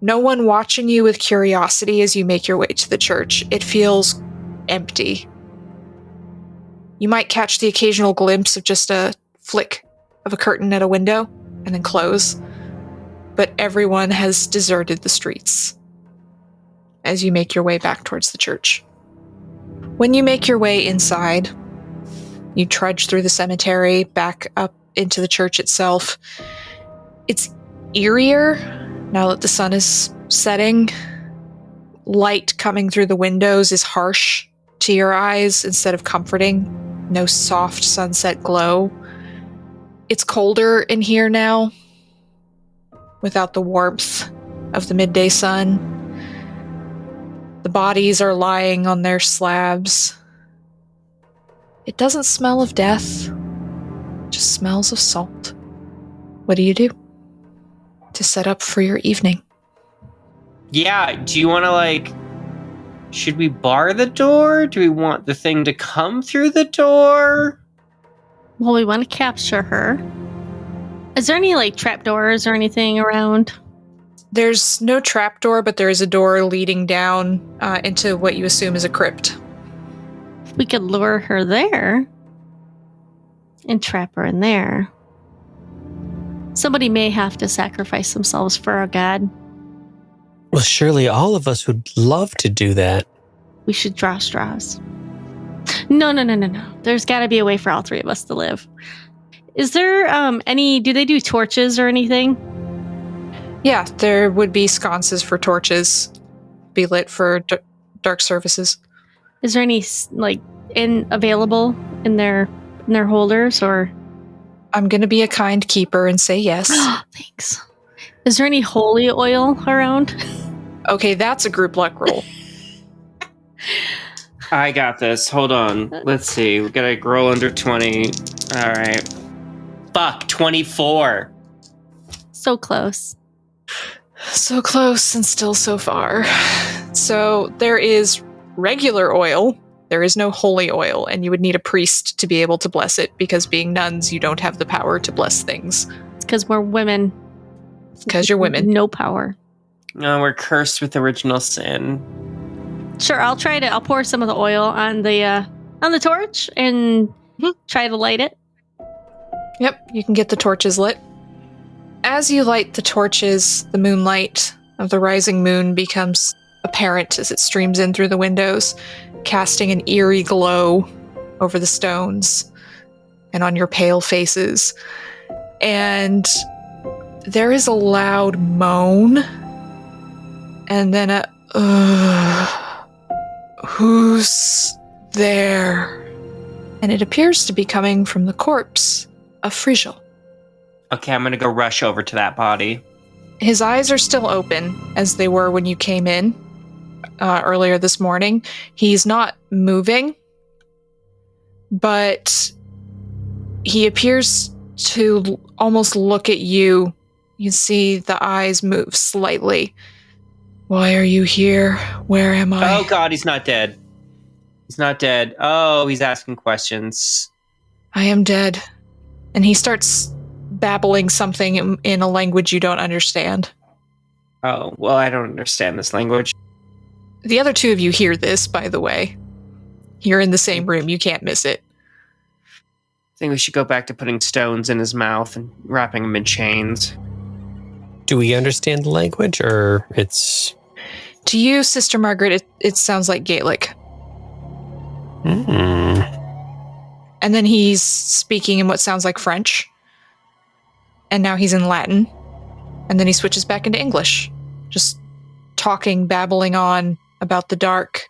no one watching you with curiosity as you make your way to the church. It feels empty. You might catch the occasional glimpse of just a flick of a curtain at a window and then close, but everyone has deserted the streets as you make your way back towards the church. When you make your way inside, you trudge through the cemetery back up into the church itself. It's eerier now that the sun is setting. Light coming through the windows is harsh to your eyes instead of comforting. No soft sunset glow. It's colder in here now, without the warmth of the midday sun. The bodies are lying on their slabs. It doesn't smell of death, it just smells of salt. What do you do to set up for your evening? Yeah, do you want to, should we bar the door? Do we want the thing to come through the door? Well, we want to capture her. Is there any, trapdoors or anything around? There's no trapdoor, but there is a door leading down into what you assume is a crypt. We could lure her there and trap her in there. Somebody may have to sacrifice themselves for our god. Well, surely all of us would love to do that. We should draw straws. No. There's got to be a way for all three of us to live. Is there do they do torches or anything? Yeah, there would be sconces for torches, be lit for dark services. Is there any available in their holders or? I'm going to be a kind keeper and say yes. Thanks. Is there any holy oil around? Okay, that's a group luck roll. I got this. Hold on. Let's see. We gotta roll under 20. All right. Fuck, 24. So close. So close and still so far. So there is regular oil. There is no holy oil, and you would need a priest to be able to bless it, because being nuns, you don't have the power to bless things. It's because we're women. It's because you're women. No power. No, we're cursed with original sin. Sure, I'll pour some of the oil on the torch and try to light it. Yep, you can get the torches lit. As you light the torches, the moonlight of the rising moon becomes apparent as it streams in through the windows, casting an eerie glow over the stones and on your pale faces. And there is a loud moan, and then a who's there? And it appears to be coming from the corpse of Frigel. Okay, I'm gonna go rush over to that body. His eyes are still open, as they were when you came in earlier this morning. He's not moving, but he appears to almost look at you. You see the eyes move slightly. Why are you here? Where am I? Oh god, he's not dead. He's not dead. Oh, he's asking questions. I am dead. And he starts babbling something in a language you don't understand. Oh, well, I don't understand this language. The other two of you hear this, by the way. You're in the same room. You can't miss it. I think we should go back to putting stones in his mouth and wrapping him in chains. Do we understand the language, or it's... To you, Sister Margaret, it sounds like Gaelic. And then he's speaking in what sounds like French. And now he's in Latin. And then he switches back into English. Just talking, babbling on about the dark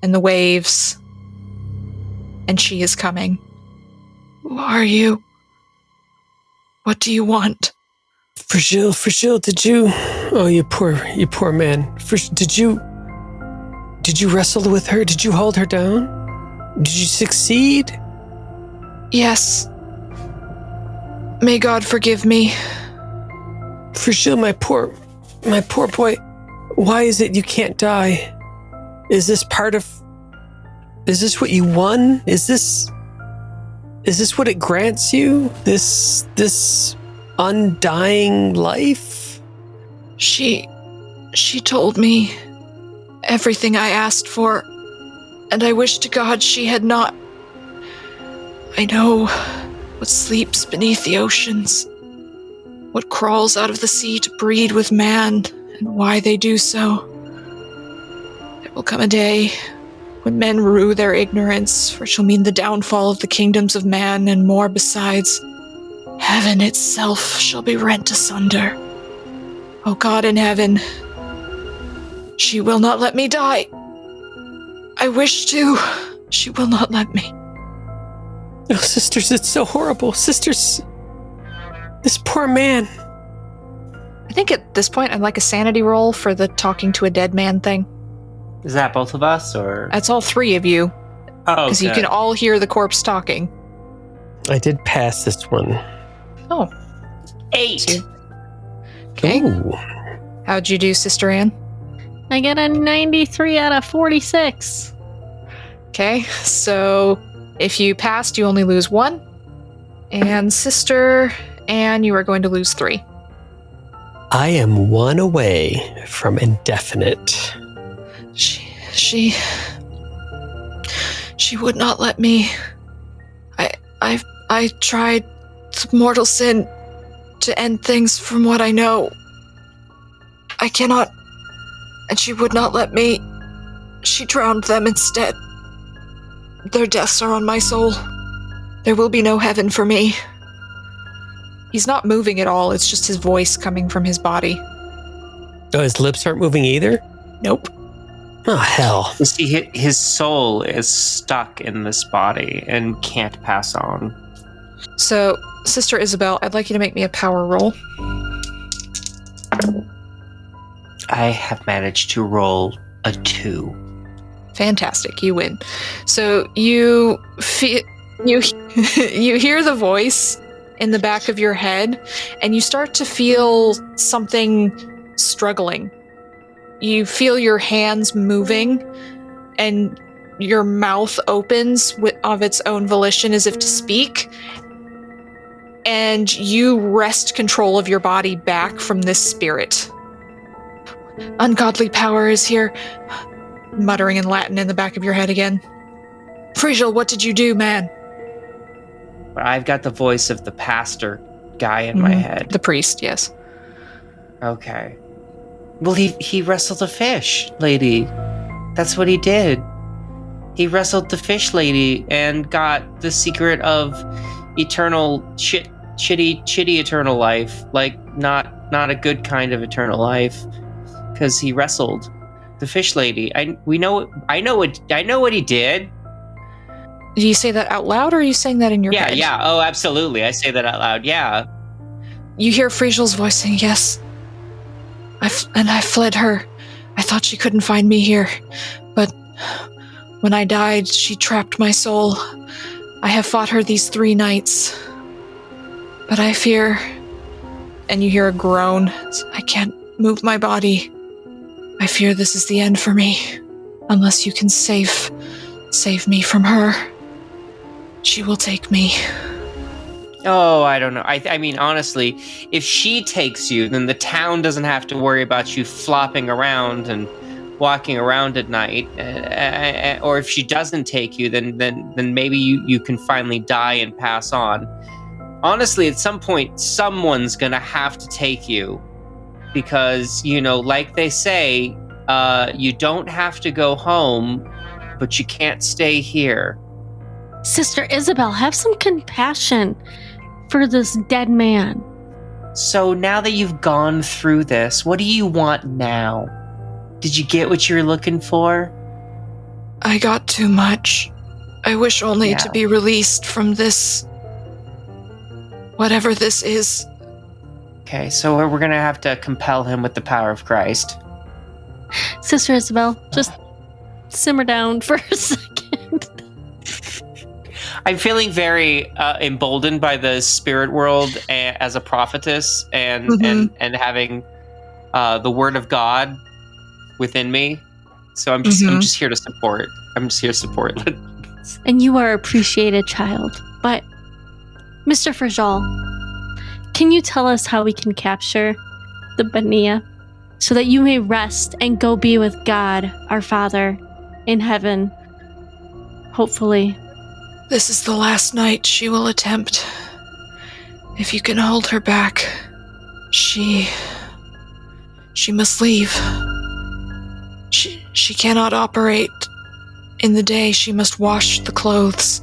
and the waves. And she is coming. Who are you? What do you want? Frigil, did you... Oh, you poor man. Did you wrestle with her? Did you hold her down? Did you succeed? Yes. May God forgive me. Fragile, my poor boy. Why is it you can't die? Is this what you won? Is this what it grants you? This undying life? She told me everything I asked for, and I wish to God she had not. I know what sleeps beneath the oceans, what crawls out of the sea to breed with man, and why they do so. There will come a day when men rue their ignorance, for it shall mean the downfall of the kingdoms of man and more besides. Heaven itself shall be rent asunder. O God in heaven, she will not let me die. I wish to. She will not let me. Oh, sisters, it's so horrible. Sisters, this poor man. I think at this point I'd like a sanity roll for the talking to a dead man thing. Is that both of us, or? That's all three of you. Oh, because you can all hear the corpse talking. I did pass this one. Oh. 8. Okay. Ooh. How'd you do, Sister Anne? I get a 93 out of 46. Okay, so if you passed, you only lose 1. And Sister Anne, you are going to lose 3. I am 1 away from indefinite. She would not let me. I tried mortal sin to end things from what I know. I cannot, and she would not let me. She drowned them instead. Their deaths are on my soul. There will be no heaven for me. He's not moving at all, it's just his voice coming from his body. Oh, his lips aren't moving either? Nope. Oh, hell. You see, his soul is stuck in this body and can't pass on. So, Sister Isabel, I'd like you to make me a power roll. I have managed to roll a 2. Fantastic, you win. So you you hear the voice in the back of your head, and you start to feel something struggling. You feel your hands moving, and your mouth opens of its own volition as if to speak, and you wrest control of your body back from this spirit. Ungodly power is here, muttering in Latin in the back of your head again. Frigil, what did you do, man? I've got the voice of the pastor guy in my head. The priest, yes. Okay. Well, he wrestled a fish lady. That's what he did. He wrestled the fish lady and got the secret of eternal shitty eternal life. Like not a good kind of eternal life, because he wrestled the fish lady. I know what he did. Do you say that out loud, or are you saying that in your head? Yeah. Oh, absolutely. I say that out loud. Yeah. You hear Frigil's voice saying, yes. I fled her. I thought she couldn't find me here. But when I died, she trapped my soul. I have fought her these 3 nights. But I fear... And you hear a groan. I can't move my body. I fear this is the end for me. Unless you can save me from her. She will take me. Oh, I don't know. I mean, honestly, if she takes you, then the town doesn't have to worry about you flopping around and walking around at night. Or if she doesn't take you, then maybe you can finally die and pass on. Honestly, at some point, someone's gonna have to take you, because, like they say, you don't have to go home, but you can't stay here. Sister Isabel, have some compassion for this dead man. So now that you've gone through this, what do you want now? Did you get what you were looking for? I got too much. I wish only to be released from this... whatever this is. Okay, so we're going to have to compel him with the power of Christ. Sister Isabel, just simmer down for a second. I'm feeling very emboldened by the spirit world as a prophetess and having the word of God within me. So I'm just here to support. I'm just here to support. And you are appreciated, child. But, Mr. Frajal, can you tell us how we can capture the Bania so that you may rest and go be with God, our Father, in heaven, hopefully? This is the last night she will attempt. If you can hold her back, she must leave. She cannot operate in the day. She must wash the clothes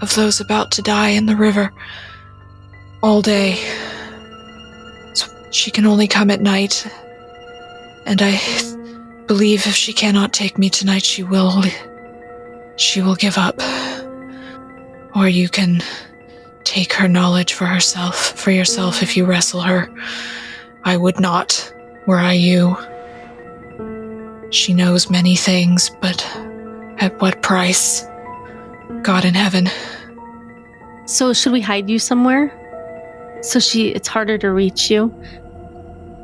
of those about to die in the river all day. So she can only come at night. And I believe if she cannot take me tonight, she will give up. Or you can take her knowledge for yourself if you wrestle her. I would not, were I you. She knows many things, but at what price? God in heaven. So should we hide you somewhere? So it's harder to reach you?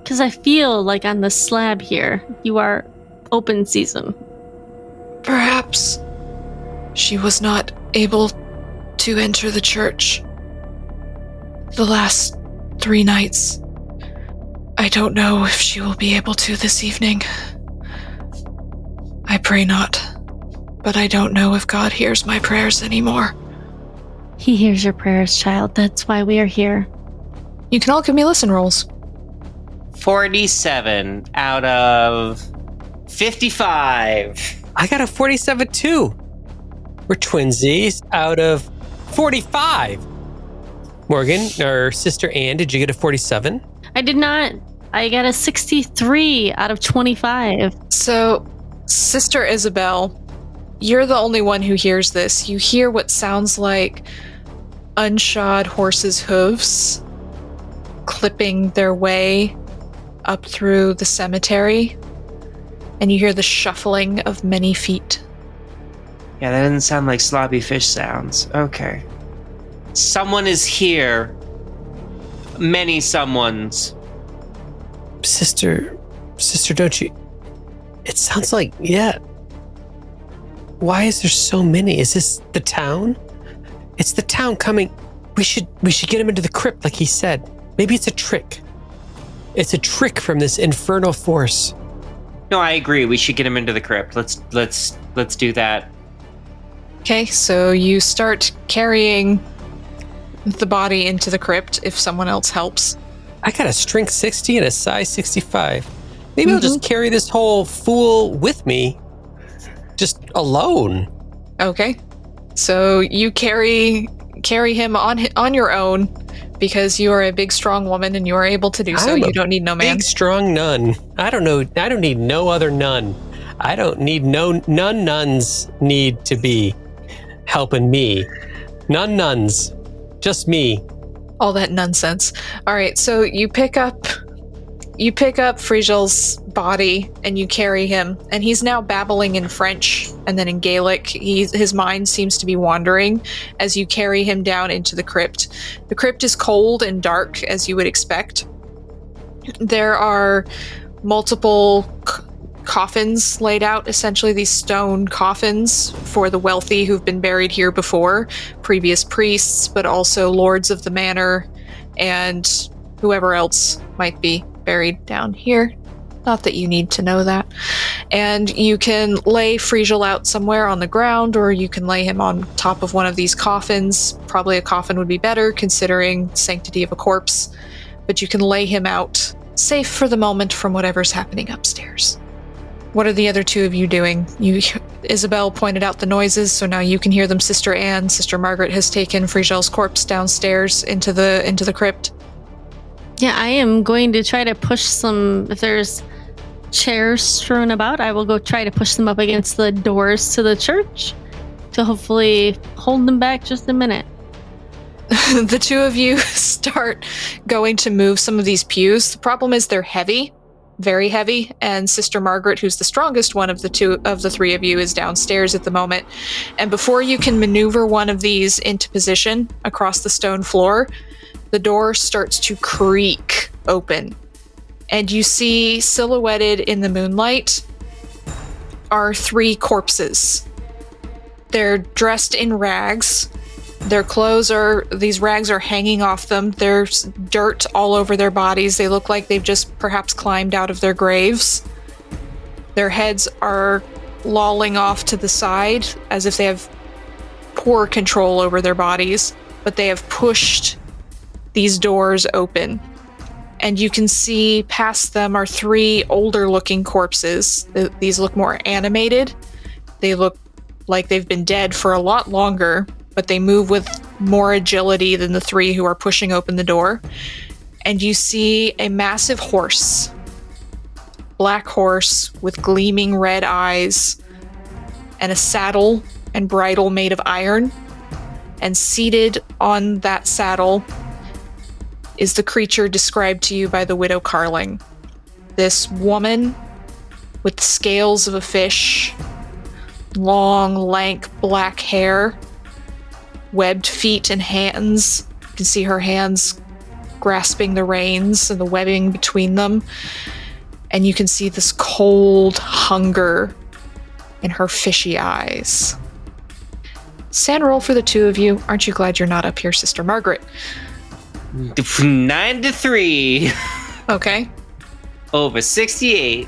Because I feel like on the slab here, you are open season. Perhaps she was not able to enter the church the last 3 nights. I don't know if she will be able to this evening. I pray not, but I don't know if God hears my prayers anymore. He hears your prayers, child. That's why we are here. You can all give me listen rolls. 47 out of 55. I got a 47 too. We're twinsies out of 45. Morgan, or Sister Anne, did you get a 47? I did not. I got a 63 out of 25. So, Sister Isabel, you're the only one who hears this. You hear what sounds like unshod horses' hooves clipping their way up through the cemetery, and you hear the shuffling of many feet. Yeah, that doesn't sound like sloppy fish sounds. Okay. Someone is here. Many someones. Sister, don't you... It sounds like, yeah. Why is there so many? Is this the town? It's the town coming. We should get him into the crypt like he said. Maybe it's a trick. It's a trick from this infernal force. No, I agree. We should get him into the crypt. Let's do that. Okay, so you start carrying the body into the crypt if someone else helps. I got a strength 60 and a size 65. Maybe I'll just carry this whole fool with me, just alone. Okay, so you carry him on your own because you are a big, strong woman and you are able to do so. You don't need no man. Big, strong nun. I don't need no other nun. I don't need nuns need to be helping me. Nuns. Just me. All that nonsense. All right, so you pick up Frigel's body and you carry him, and he's now babbling in French and then in Gaelic. His mind seems to be wandering as you carry him down into the crypt. The crypt is cold and dark, as you would expect. There are multiple coffins laid out, essentially these stone coffins for the wealthy who've been buried here before, previous priests, but also lords of the manor and whoever else might be buried down here. Not that you need to know that. And you can lay Frigel out somewhere on the ground, or you can lay him on top of one of these coffins. Probably a coffin would be better, considering sanctity of a corpse. But you can lay him out, safe for the moment from whatever's happening upstairs. What are the other two of you doing? Isabel pointed out the noises, so now you can hear them. Sister Anne, Sister Margaret has taken Frigel's corpse downstairs into the crypt. Yeah, I am going to try to push some. If there's chairs strewn about, I will go try to push them up against the doors to the church to hopefully hold them back just a minute. The two of you start going to move some of these pews. The problem is they're heavy, very heavy, and Sister Margaret, who's the strongest one of the three of you, is downstairs at the moment. And before you can maneuver one of these into position across the stone floor, the door starts to creak open. And you see silhouetted in the moonlight are 3 corpses. They're dressed in rags. Their these rags are hanging off them. There's dirt all over their bodies. They look like they've just perhaps climbed out of their graves. Their heads are lolling off to the side as if they have poor control over their bodies, but they have pushed these doors open. And you can see past them are 3 older looking corpses. These look more animated. They look like they've been dead for a lot longer, but they move with more agility than the 3 who are pushing open the door. And you see a massive horse, black horse with gleaming red eyes, and a saddle and bridle made of iron. And seated on that saddle is the creature described to you by the widow Carling. This woman with the scales of a fish, long, lank, black hair, webbed feet and hands. You can see her hands grasping the reins and the webbing between them. And you can see this cold hunger in her fishy eyes. Sand roll for the 2 of you. Aren't you glad you're not up here, Sister Margaret? 9 to 3. Okay. Over 68.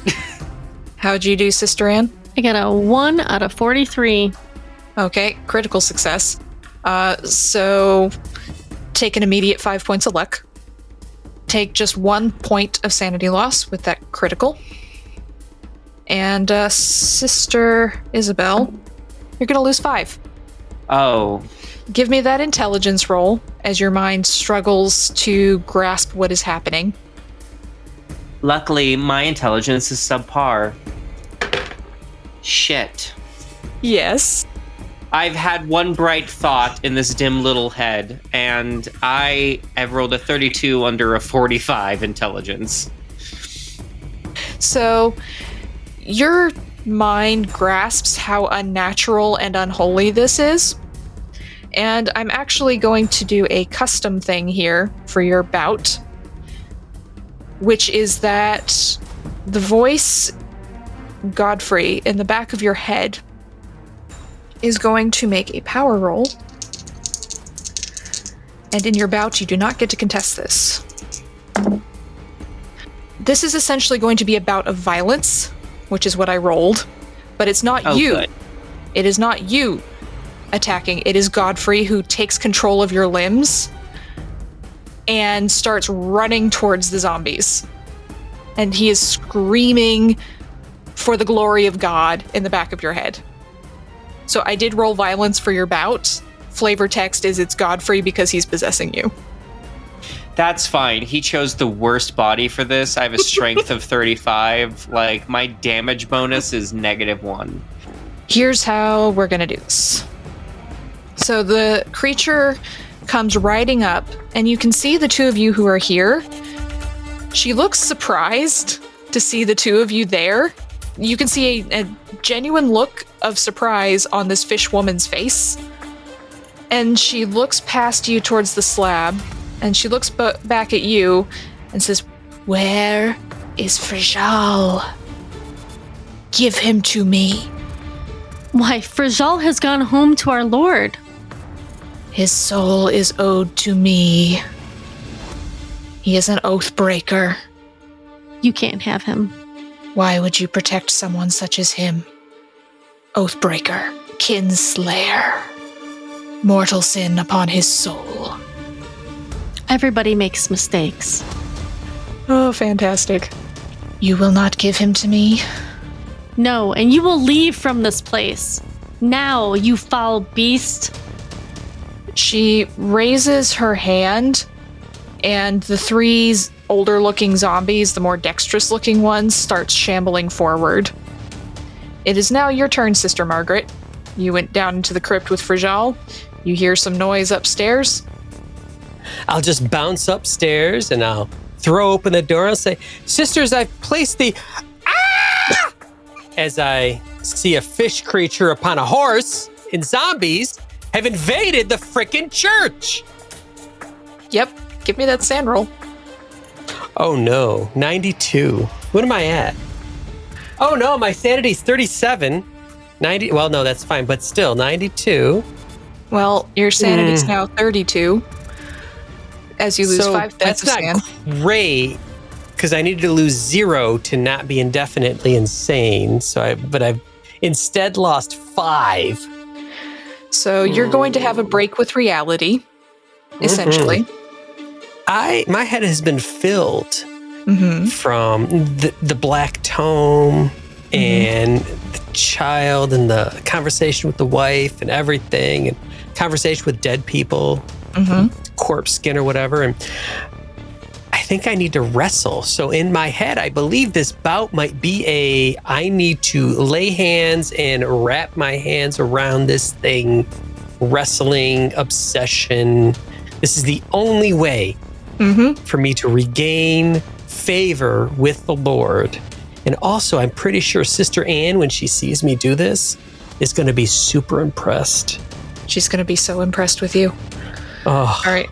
How'd you do, Sister Anne? I got a 1 out of 43. Okay, critical success. So take an immediate 5 points of luck. Take just 1 point of sanity loss with that critical. And Sister Isabel, you're going to lose 5. Oh. Give me that intelligence roll as your mind struggles to grasp what is happening. Luckily, my intelligence is subpar. Shit. Yes. I've had one bright thought in this dim little head, and I have rolled a 32 under a 45 intelligence. So, your mind grasps how unnatural and unholy this is. And I'm actually going to do a custom thing here for your bout, which is that the voice, Godfrey, in the back of your head is going to make a power roll. And in your bout, you do not get to contest this. This is essentially going to be a bout of violence, which is what I rolled. But it's not you. Good. It is not you attacking. It is Godfrey who takes control of your limbs and starts running towards the zombies. And he is screaming for the glory of God in the back of your head. So I did roll violence for your bout. Flavor text is it's Godfrey because he's possessing you. That's fine. He chose the worst body for this. I have a strength of 35. Like, my damage bonus is -1. Here's how we're going to do this. So the creature comes riding up, and you can see the 2 of you who are here. She looks surprised to see the 2 of you there. You can see a genuine look of surprise on this fish woman's face. And she looks past you towards the slab, and she looks back at you and says, "Where is Frajal? Give him to me." Why, Frajal has gone home to our Lord. His soul is owed to me. He is an oath breaker. You can't have him. Why would you protect someone such as him? Oathbreaker, kinslayer, mortal sin upon his soul. Everybody makes mistakes. Oh, fantastic. You will not give him to me? No, and you will leave from this place. Now, you foul beast. She raises her hand, and the 3 older-looking zombies, the more dexterous-looking ones, start shambling forward. It is now your turn, Sister Margaret. You went down into the crypt with Frajal. You hear some noise upstairs. I'll just bounce upstairs and I'll throw open the door and say, "Sisters, I've placed the..." Ah! As I see a fish creature upon a horse and zombies have invaded the frickin' church. Yep. Give me that sand roll. Oh no, 92. What am I at? Oh no, my sanity's 37. 90, well, no, that's fine, but still, 92. Well, your sanity's now 32 as you lose 5 points of sand. That's not great, because I needed to lose 0 to not be indefinitely insane. But I've instead lost 5. So you're going to have a break with reality, essentially. My head has been filled from the black tome and the child and the conversation with the wife and everything, and conversation with dead people, corpse skin or whatever. And I think I need to wrestle. So in my head, I believe this bout might be I need to lay hands and wrap my hands around this thing, wrestling obsession. This is the only way for me to regain favor with the Lord. And also, I'm pretty sure Sister Anne, when she sees me do this, is going to be super impressed. She's going to be so impressed with you. Oh, all right.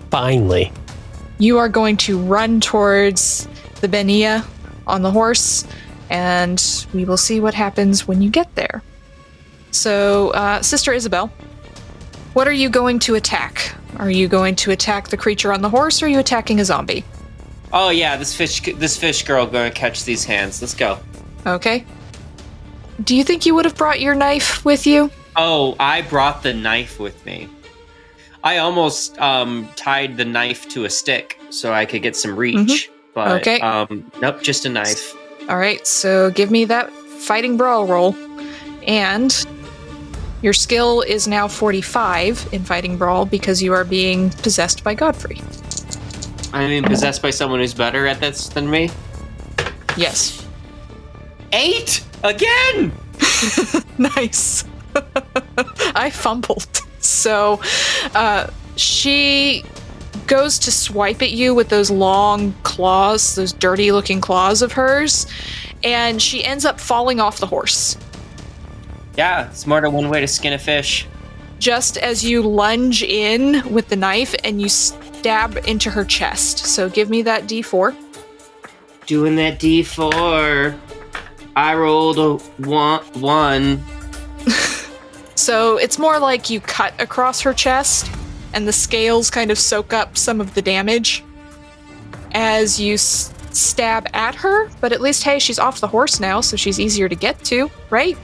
Finally. You are going to run towards the Benia on the horse, and we will see what happens when you get there. So, Sister Isabel, what are you going to attack? Are you going to attack the creature on the horse, or are you attacking a zombie? Oh yeah, this fish girl going to catch these hands. Let's go. Okay. Do you think you would have brought your knife with you? Oh, I brought the knife with me. I almost tied the knife to a stick so I could get some reach. But okay. Nope, just a knife. All right, so give me that fighting brawl roll. And your skill is now 45 in fighting brawl because you are being possessed by Godfrey. I mean, possessed by someone who's better at this than me? Yes. 8 again. Nice. I fumbled. So she goes to swipe at you with those long claws, those dirty looking claws of hers, and she ends up falling off the horse. Yeah, smarter one way to skin a fish. Just as you lunge in with the knife and you stab into her chest. So give me that D4. Doing that D4. I rolled a 1. So it's more like you cut across her chest and the scales kind of soak up some of the damage as you stab at her. But at least, hey, she's off the horse now, so she's easier to get to, right?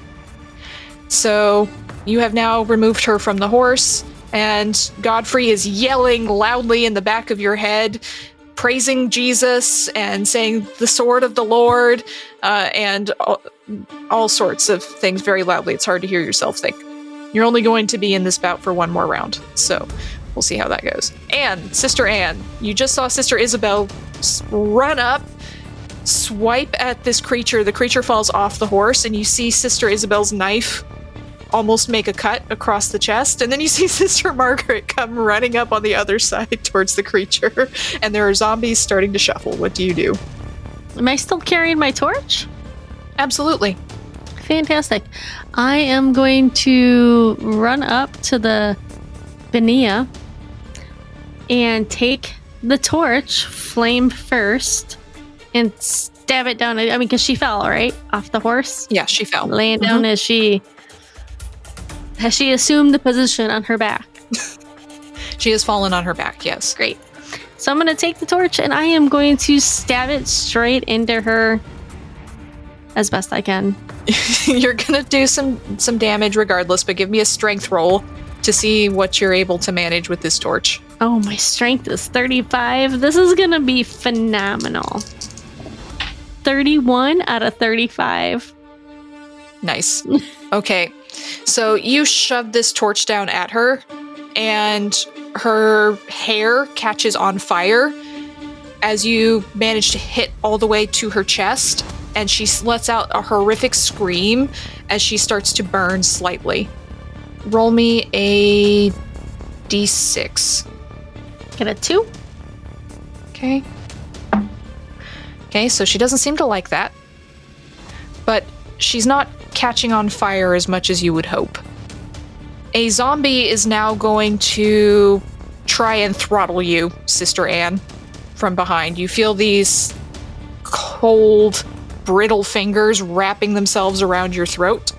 So you have now removed her from the horse, and Godfrey is yelling loudly in the back of your head, praising Jesus and saying the sword of the Lord, and all sorts of things very loudly. It's hard to hear yourself think. You're only going to be in this bout for one more round, so we'll see how that goes. And Sister Anne, you just saw Sister Isabel run up, swipe at this creature. The creature falls off the horse, and you see Sister Isabel's knife almost make a cut across the chest, and then you see Sister Margaret come running up on the other side towards the creature, and there are zombies starting to shuffle. What do you do? Am I still carrying my torch? Absolutely. Fantastic. I am going to run up to the Benia and take the torch, flame first, and stab it down. I mean, because she fell, right? Off the horse? Yeah, she fell. Laying down as she... Has she assumed the position on her back? She has fallen on her back, yes. Great. So I'm going to take the torch and I am going to stab it straight into her as best I can. You're going to do some damage regardless, but give me a strength roll to see what you're able to manage with this torch. Oh, my strength is 35. This is going to be phenomenal. 31 out of 35. Nice. Okay. So you shove this torch down at her, and her hair catches on fire as you manage to hit all the way to her chest, and she lets out a horrific scream as she starts to burn slightly. Roll me a d6. Get a 2. Okay. Okay, so she doesn't seem to like that. But she's not catching on fire as much as you would hope. A zombie is now going to try and throttle you, Sister Anne, from behind. You feel these cold, brittle fingers wrapping themselves around your throat.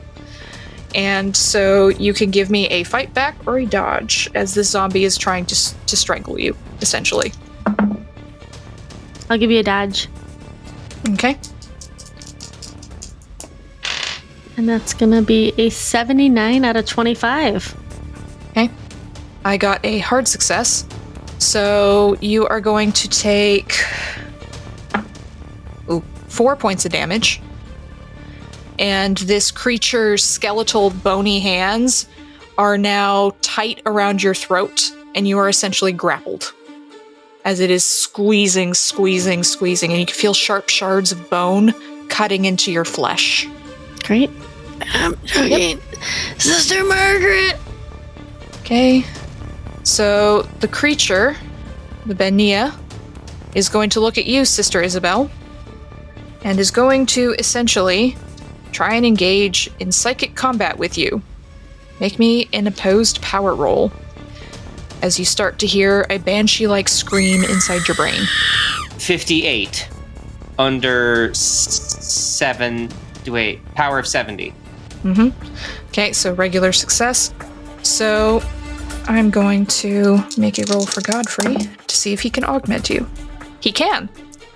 And so you can give me a fight back or a dodge as this zombie is trying to strangle you, essentially. I'll give you a dodge. Okay. And that's going to be a 79 out of 25. Okay. I got a hard success. So you are going to take 4 points of damage. And this creature's skeletal, bony hands are now tight around your throat, and you are essentially grappled as it is squeezing, and you can feel sharp shards of bone cutting into your flesh. Great. Yep. Sister Margaret! Okay. So the creature, the Benia, is going to look at you, Sister Isabel, and is going to essentially try and engage in psychic combat with you. Make me an opposed power roll as you start to hear a banshee-like scream inside your brain. 58 under 7. Wait, power of 70. Okay, so regular success. So I'm going to make a roll for Godfrey to see if he can augment you. He can.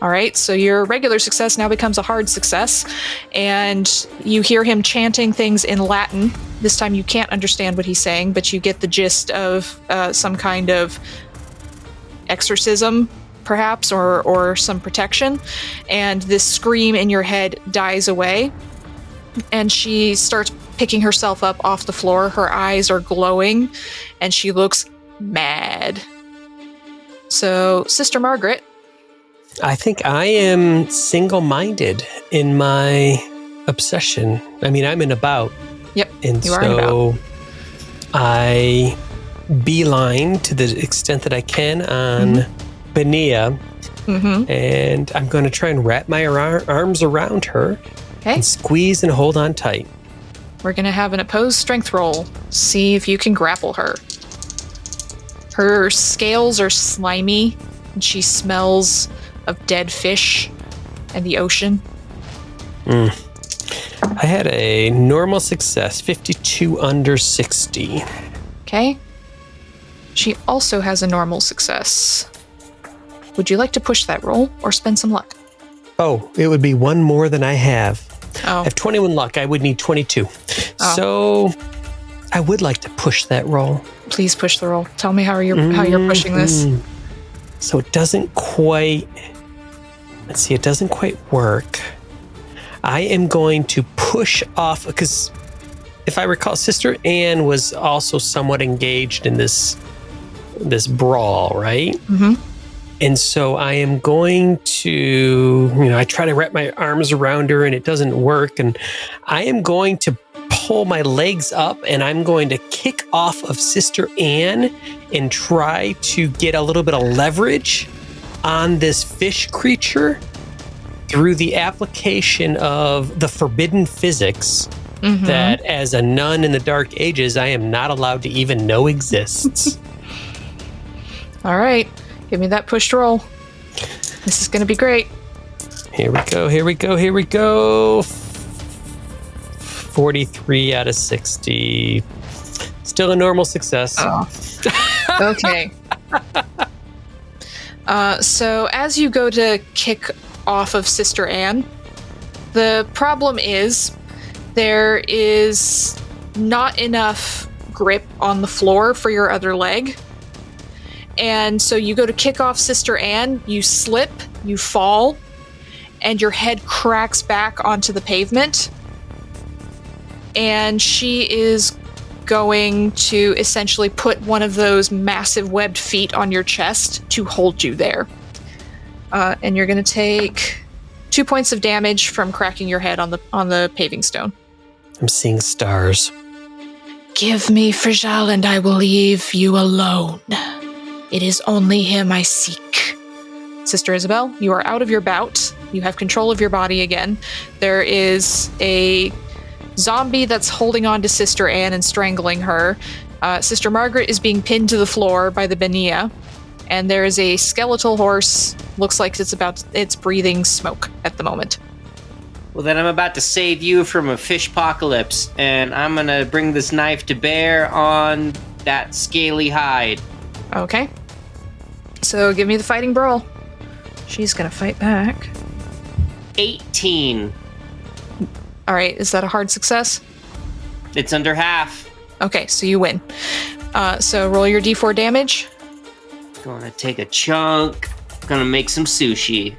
All right, so your regular success now becomes a hard success, and you hear him chanting things in Latin. This time you can't understand what he's saying, but you get the gist of some kind of exorcism, perhaps, or some protection, and this scream in your head dies away, and she starts picking herself up off the floor. Her eyes are glowing, and she looks mad. So, Sister Margaret, I think I am single-minded in my obsession. I mean, I'm in a bout. Yep, and you are in a bout. I beeline to the extent that I can on Benia, and I'm going to try and wrap my arms around her and squeeze and hold on tight. We're going to have an opposed strength roll. See if you can grapple her. Her scales are slimy, and she smells of dead fish and the ocean. I had a normal success, 52 under 60. Okay. She also has a normal success. Would you like to push that roll or spend some luck? Oh, it would be one more than I have. Oh. I have 21 luck. I would need 22. Oh. So I would like to push that roll. Please push the roll. Tell me how you're pushing this. So it doesn't quite... Let's see, it doesn't quite work. I am going to push off, because if I recall, Sister Anne was also somewhat engaged in this brawl, right? And so I am going to, I try to wrap my arms around her and it doesn't work. And I am going to pull my legs up and I'm going to kick off of Sister Anne and try to get a little bit of leverage on this fish creature through the application of the forbidden physics that as a nun in the Dark Ages, I am not allowed to even know exists. All right. Give me that pushed roll. This is going to be great. Here we go. 43 out of 60. Still a normal success. Oh. Okay. So as you go to kick off of Sister Anne, the problem is there is not enough grip on the floor for your other leg. And so you go to kick off Sister Anne, you slip, you fall, and your head cracks back onto the pavement. And she is going to essentially put one of those massive webbed feet on your chest to hold you there. And you're going to take 2 points of damage from cracking your head on the paving stone. I'm seeing stars. Give me Frigel and I will leave you alone. It is only him I seek. Sister Isabel, you are out of your bout, You have control of your body again. There is a zombie that's holding on to Sister Anne and strangling her. Sister Margaret is being pinned to the floor by the Benia. And there is a skeletal horse. Looks like it's breathing smoke at the moment. Well, then I'm about to save you from a fish apocalypse, and I'm gonna bring this knife to bear on that scaly hide. Okay. So give me the fighting brawl. She's gonna fight back. 18. All right, is that a hard success? It's under half. Okay, so you win. So roll your d4 damage. Gonna take a chunk. Gonna make some sushi.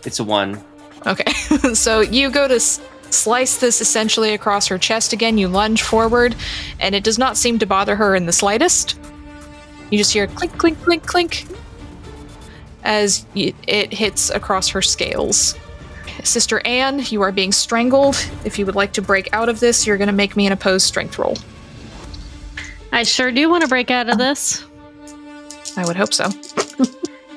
It's a 1. Okay, so you go to slice this essentially across her chest again. You lunge forward, and it does not seem to bother her in the slightest. You just hear clink, clink, clink, clink as it hits across her scales. Sister Anne, you are being strangled. If you would like to break out of this, you're going to make me an opposed strength roll. I sure do want to break out of this. I would hope so.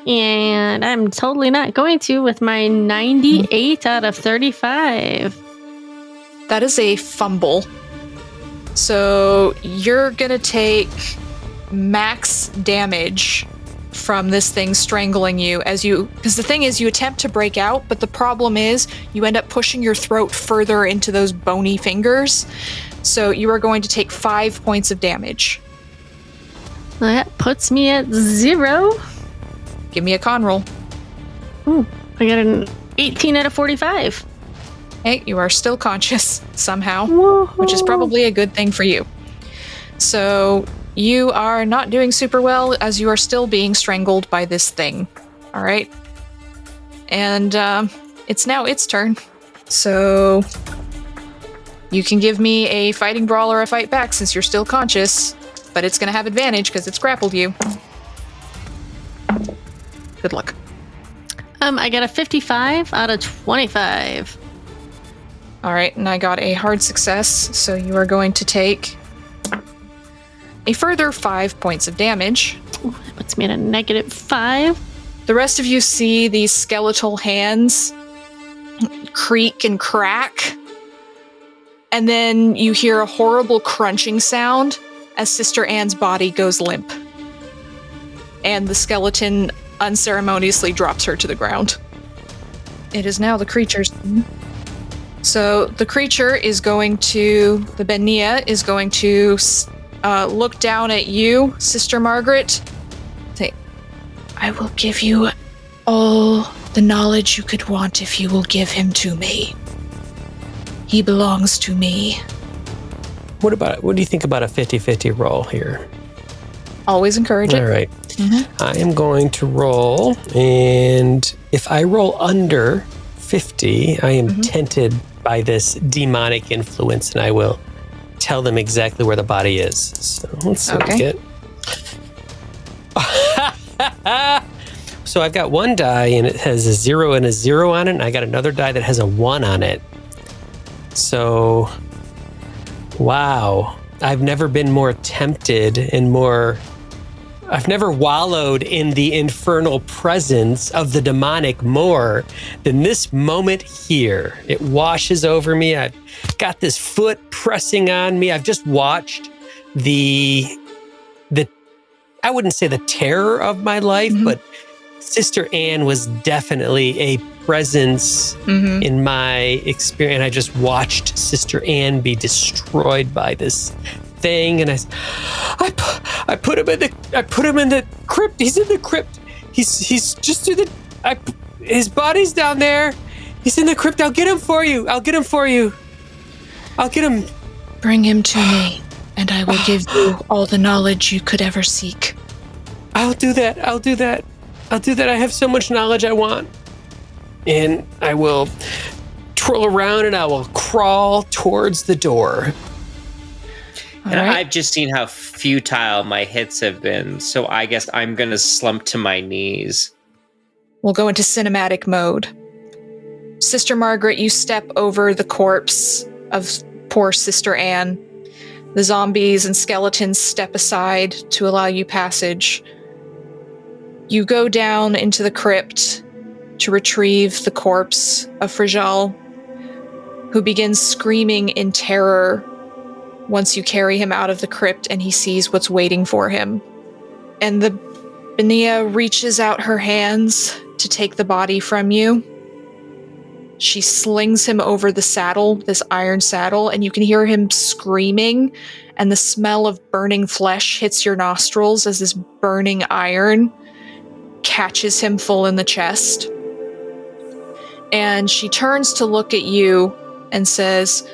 And I'm totally not going to with my 98 out of 35. That is a fumble. So you're going to take max damage from this thing strangling you because the thing is you attempt to break out, but the problem is you end up pushing your throat further into those bony fingers. So you are going to take 5 points of damage. That puts me at 0. Give me a con roll. Ooh, I got an 18 out of 45. Hey, you are still conscious somehow, Whoa. which is probably a good thing for you. So you are not doing super well as you are still being strangled by this thing. All right. And it's now its turn. So you can give me a fighting brawl or a fight back since you're still conscious, but it's going to have advantage because it's grappled you. Good luck. I got a 55 out of 25. All right, and I got a hard success, so you are going to take a further 5 points of damage. Ooh, that puts me at a -5. The rest of you see these skeletal hands creak and crack, and then you hear a horrible crunching sound as Sister Anne's body goes limp. And the skeleton unceremoniously drops her to the ground. It is now the creature's turn. So the creature is going to, the Benia is going to look down at you, Sister Margaret. Say, I will give you all the knowledge you could want if you will give him to me. He belongs to me. What do you think about a 50-50 roll here? Always encourage it. All right. Mm-hmm. I am going to roll, and if I roll under 50, I am tempted by this demonic influence, and I will tell them exactly where the body is. So let's see what we get. So I've got one die, and it has a 0 and a 0 on it, and I got another die that has a 1 on it. So, wow. I've never been more tempted and I've never wallowed in the infernal presence of the demonic more than this moment here. It washes over me. I've got this foot pressing on me. I've just watched the I wouldn't say the terror of my life, but Sister Anne was definitely a presence in my experience. I just watched Sister Anne be destroyed by this thing, and I put him in the crypt. He's in the crypt. He's just in the. His body's down there. He's in the crypt. I'll get him for you. I'll get him. Bring him to me, and I will give you all the knowledge you could ever seek. I'll do that. I have so much knowledge I want. And I will twirl around and I will crawl towards the door. And I've just seen how futile my hits have been, so I guess I'm going to slump to my knees. We'll go into cinematic mode. Sister Margaret, you step over the corpse of poor Sister Anne. The zombies and skeletons step aside to allow you passage. You go down into the crypt, to retrieve the corpse of Frigel, who begins screaming in terror once you carry him out of the crypt and he sees what's waiting for him. And the Benia reaches out her hands to take the body from you. She slings him over the saddle, this iron saddle, and you can hear him screaming, and the smell of burning flesh hits your nostrils as this burning iron catches him full in the chest. And she turns to look at you and says,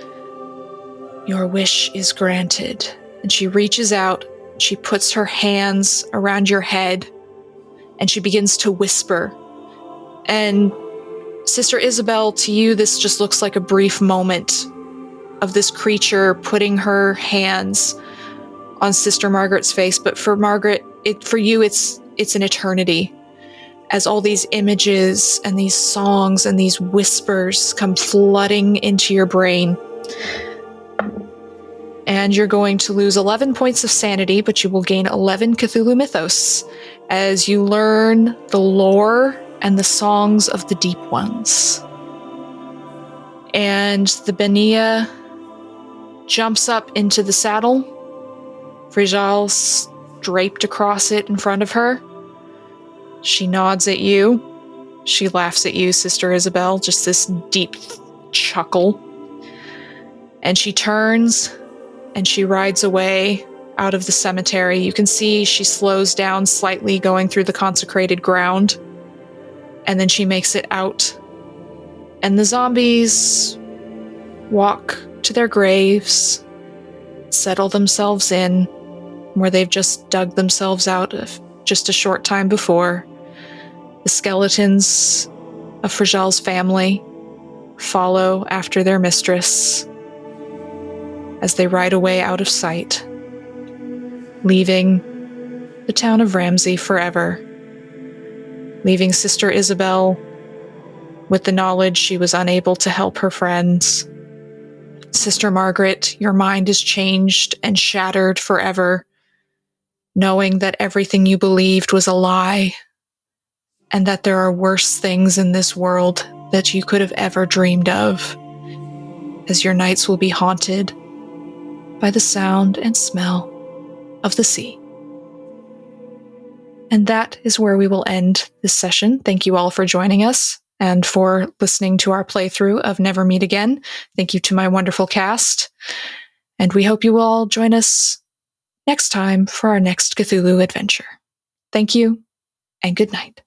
"Your wish is granted." And she reaches out, she puts her hands around your head, and she begins to whisper. And Sister Isabel, to you, this just looks like a brief moment of this creature putting her hands on Sister Margaret's face. But for Margaret, for you, it's an eternity, as all these images and these songs and these whispers come flooding into your brain. And you're going to lose 11 points of sanity, but you will gain 11 Cthulhu Mythos as you learn the lore and the songs of the Deep Ones. And the Benia jumps up into the saddle. Frigel's draped across it in front of her. She nods at you. She laughs at you, Sister Isabel, just this deep chuckle. And she turns and she rides away out of the cemetery. You can see she slows down slightly going through the consecrated ground. And then she makes it out. And the zombies walk to their graves, settle themselves in where they've just dug themselves out of just a short time before. The skeletons of Frigel's family follow after their mistress as they ride away out of sight, leaving the town of Ramsay forever, leaving Sister Isabel with the knowledge she was unable to help her friends. Sister Margaret, your mind is changed and shattered forever, knowing that everything you believed was a lie, and that there are worse things in this world that you could have ever dreamed of, as your nights will be haunted by the sound and smell of the sea. And that is where we will end this session. Thank you all for joining us and for listening to our playthrough of Never Meet Again. Thank you to my wonderful cast. And we hope you will all join us next time for our next Cthulhu adventure. Thank you, and good night.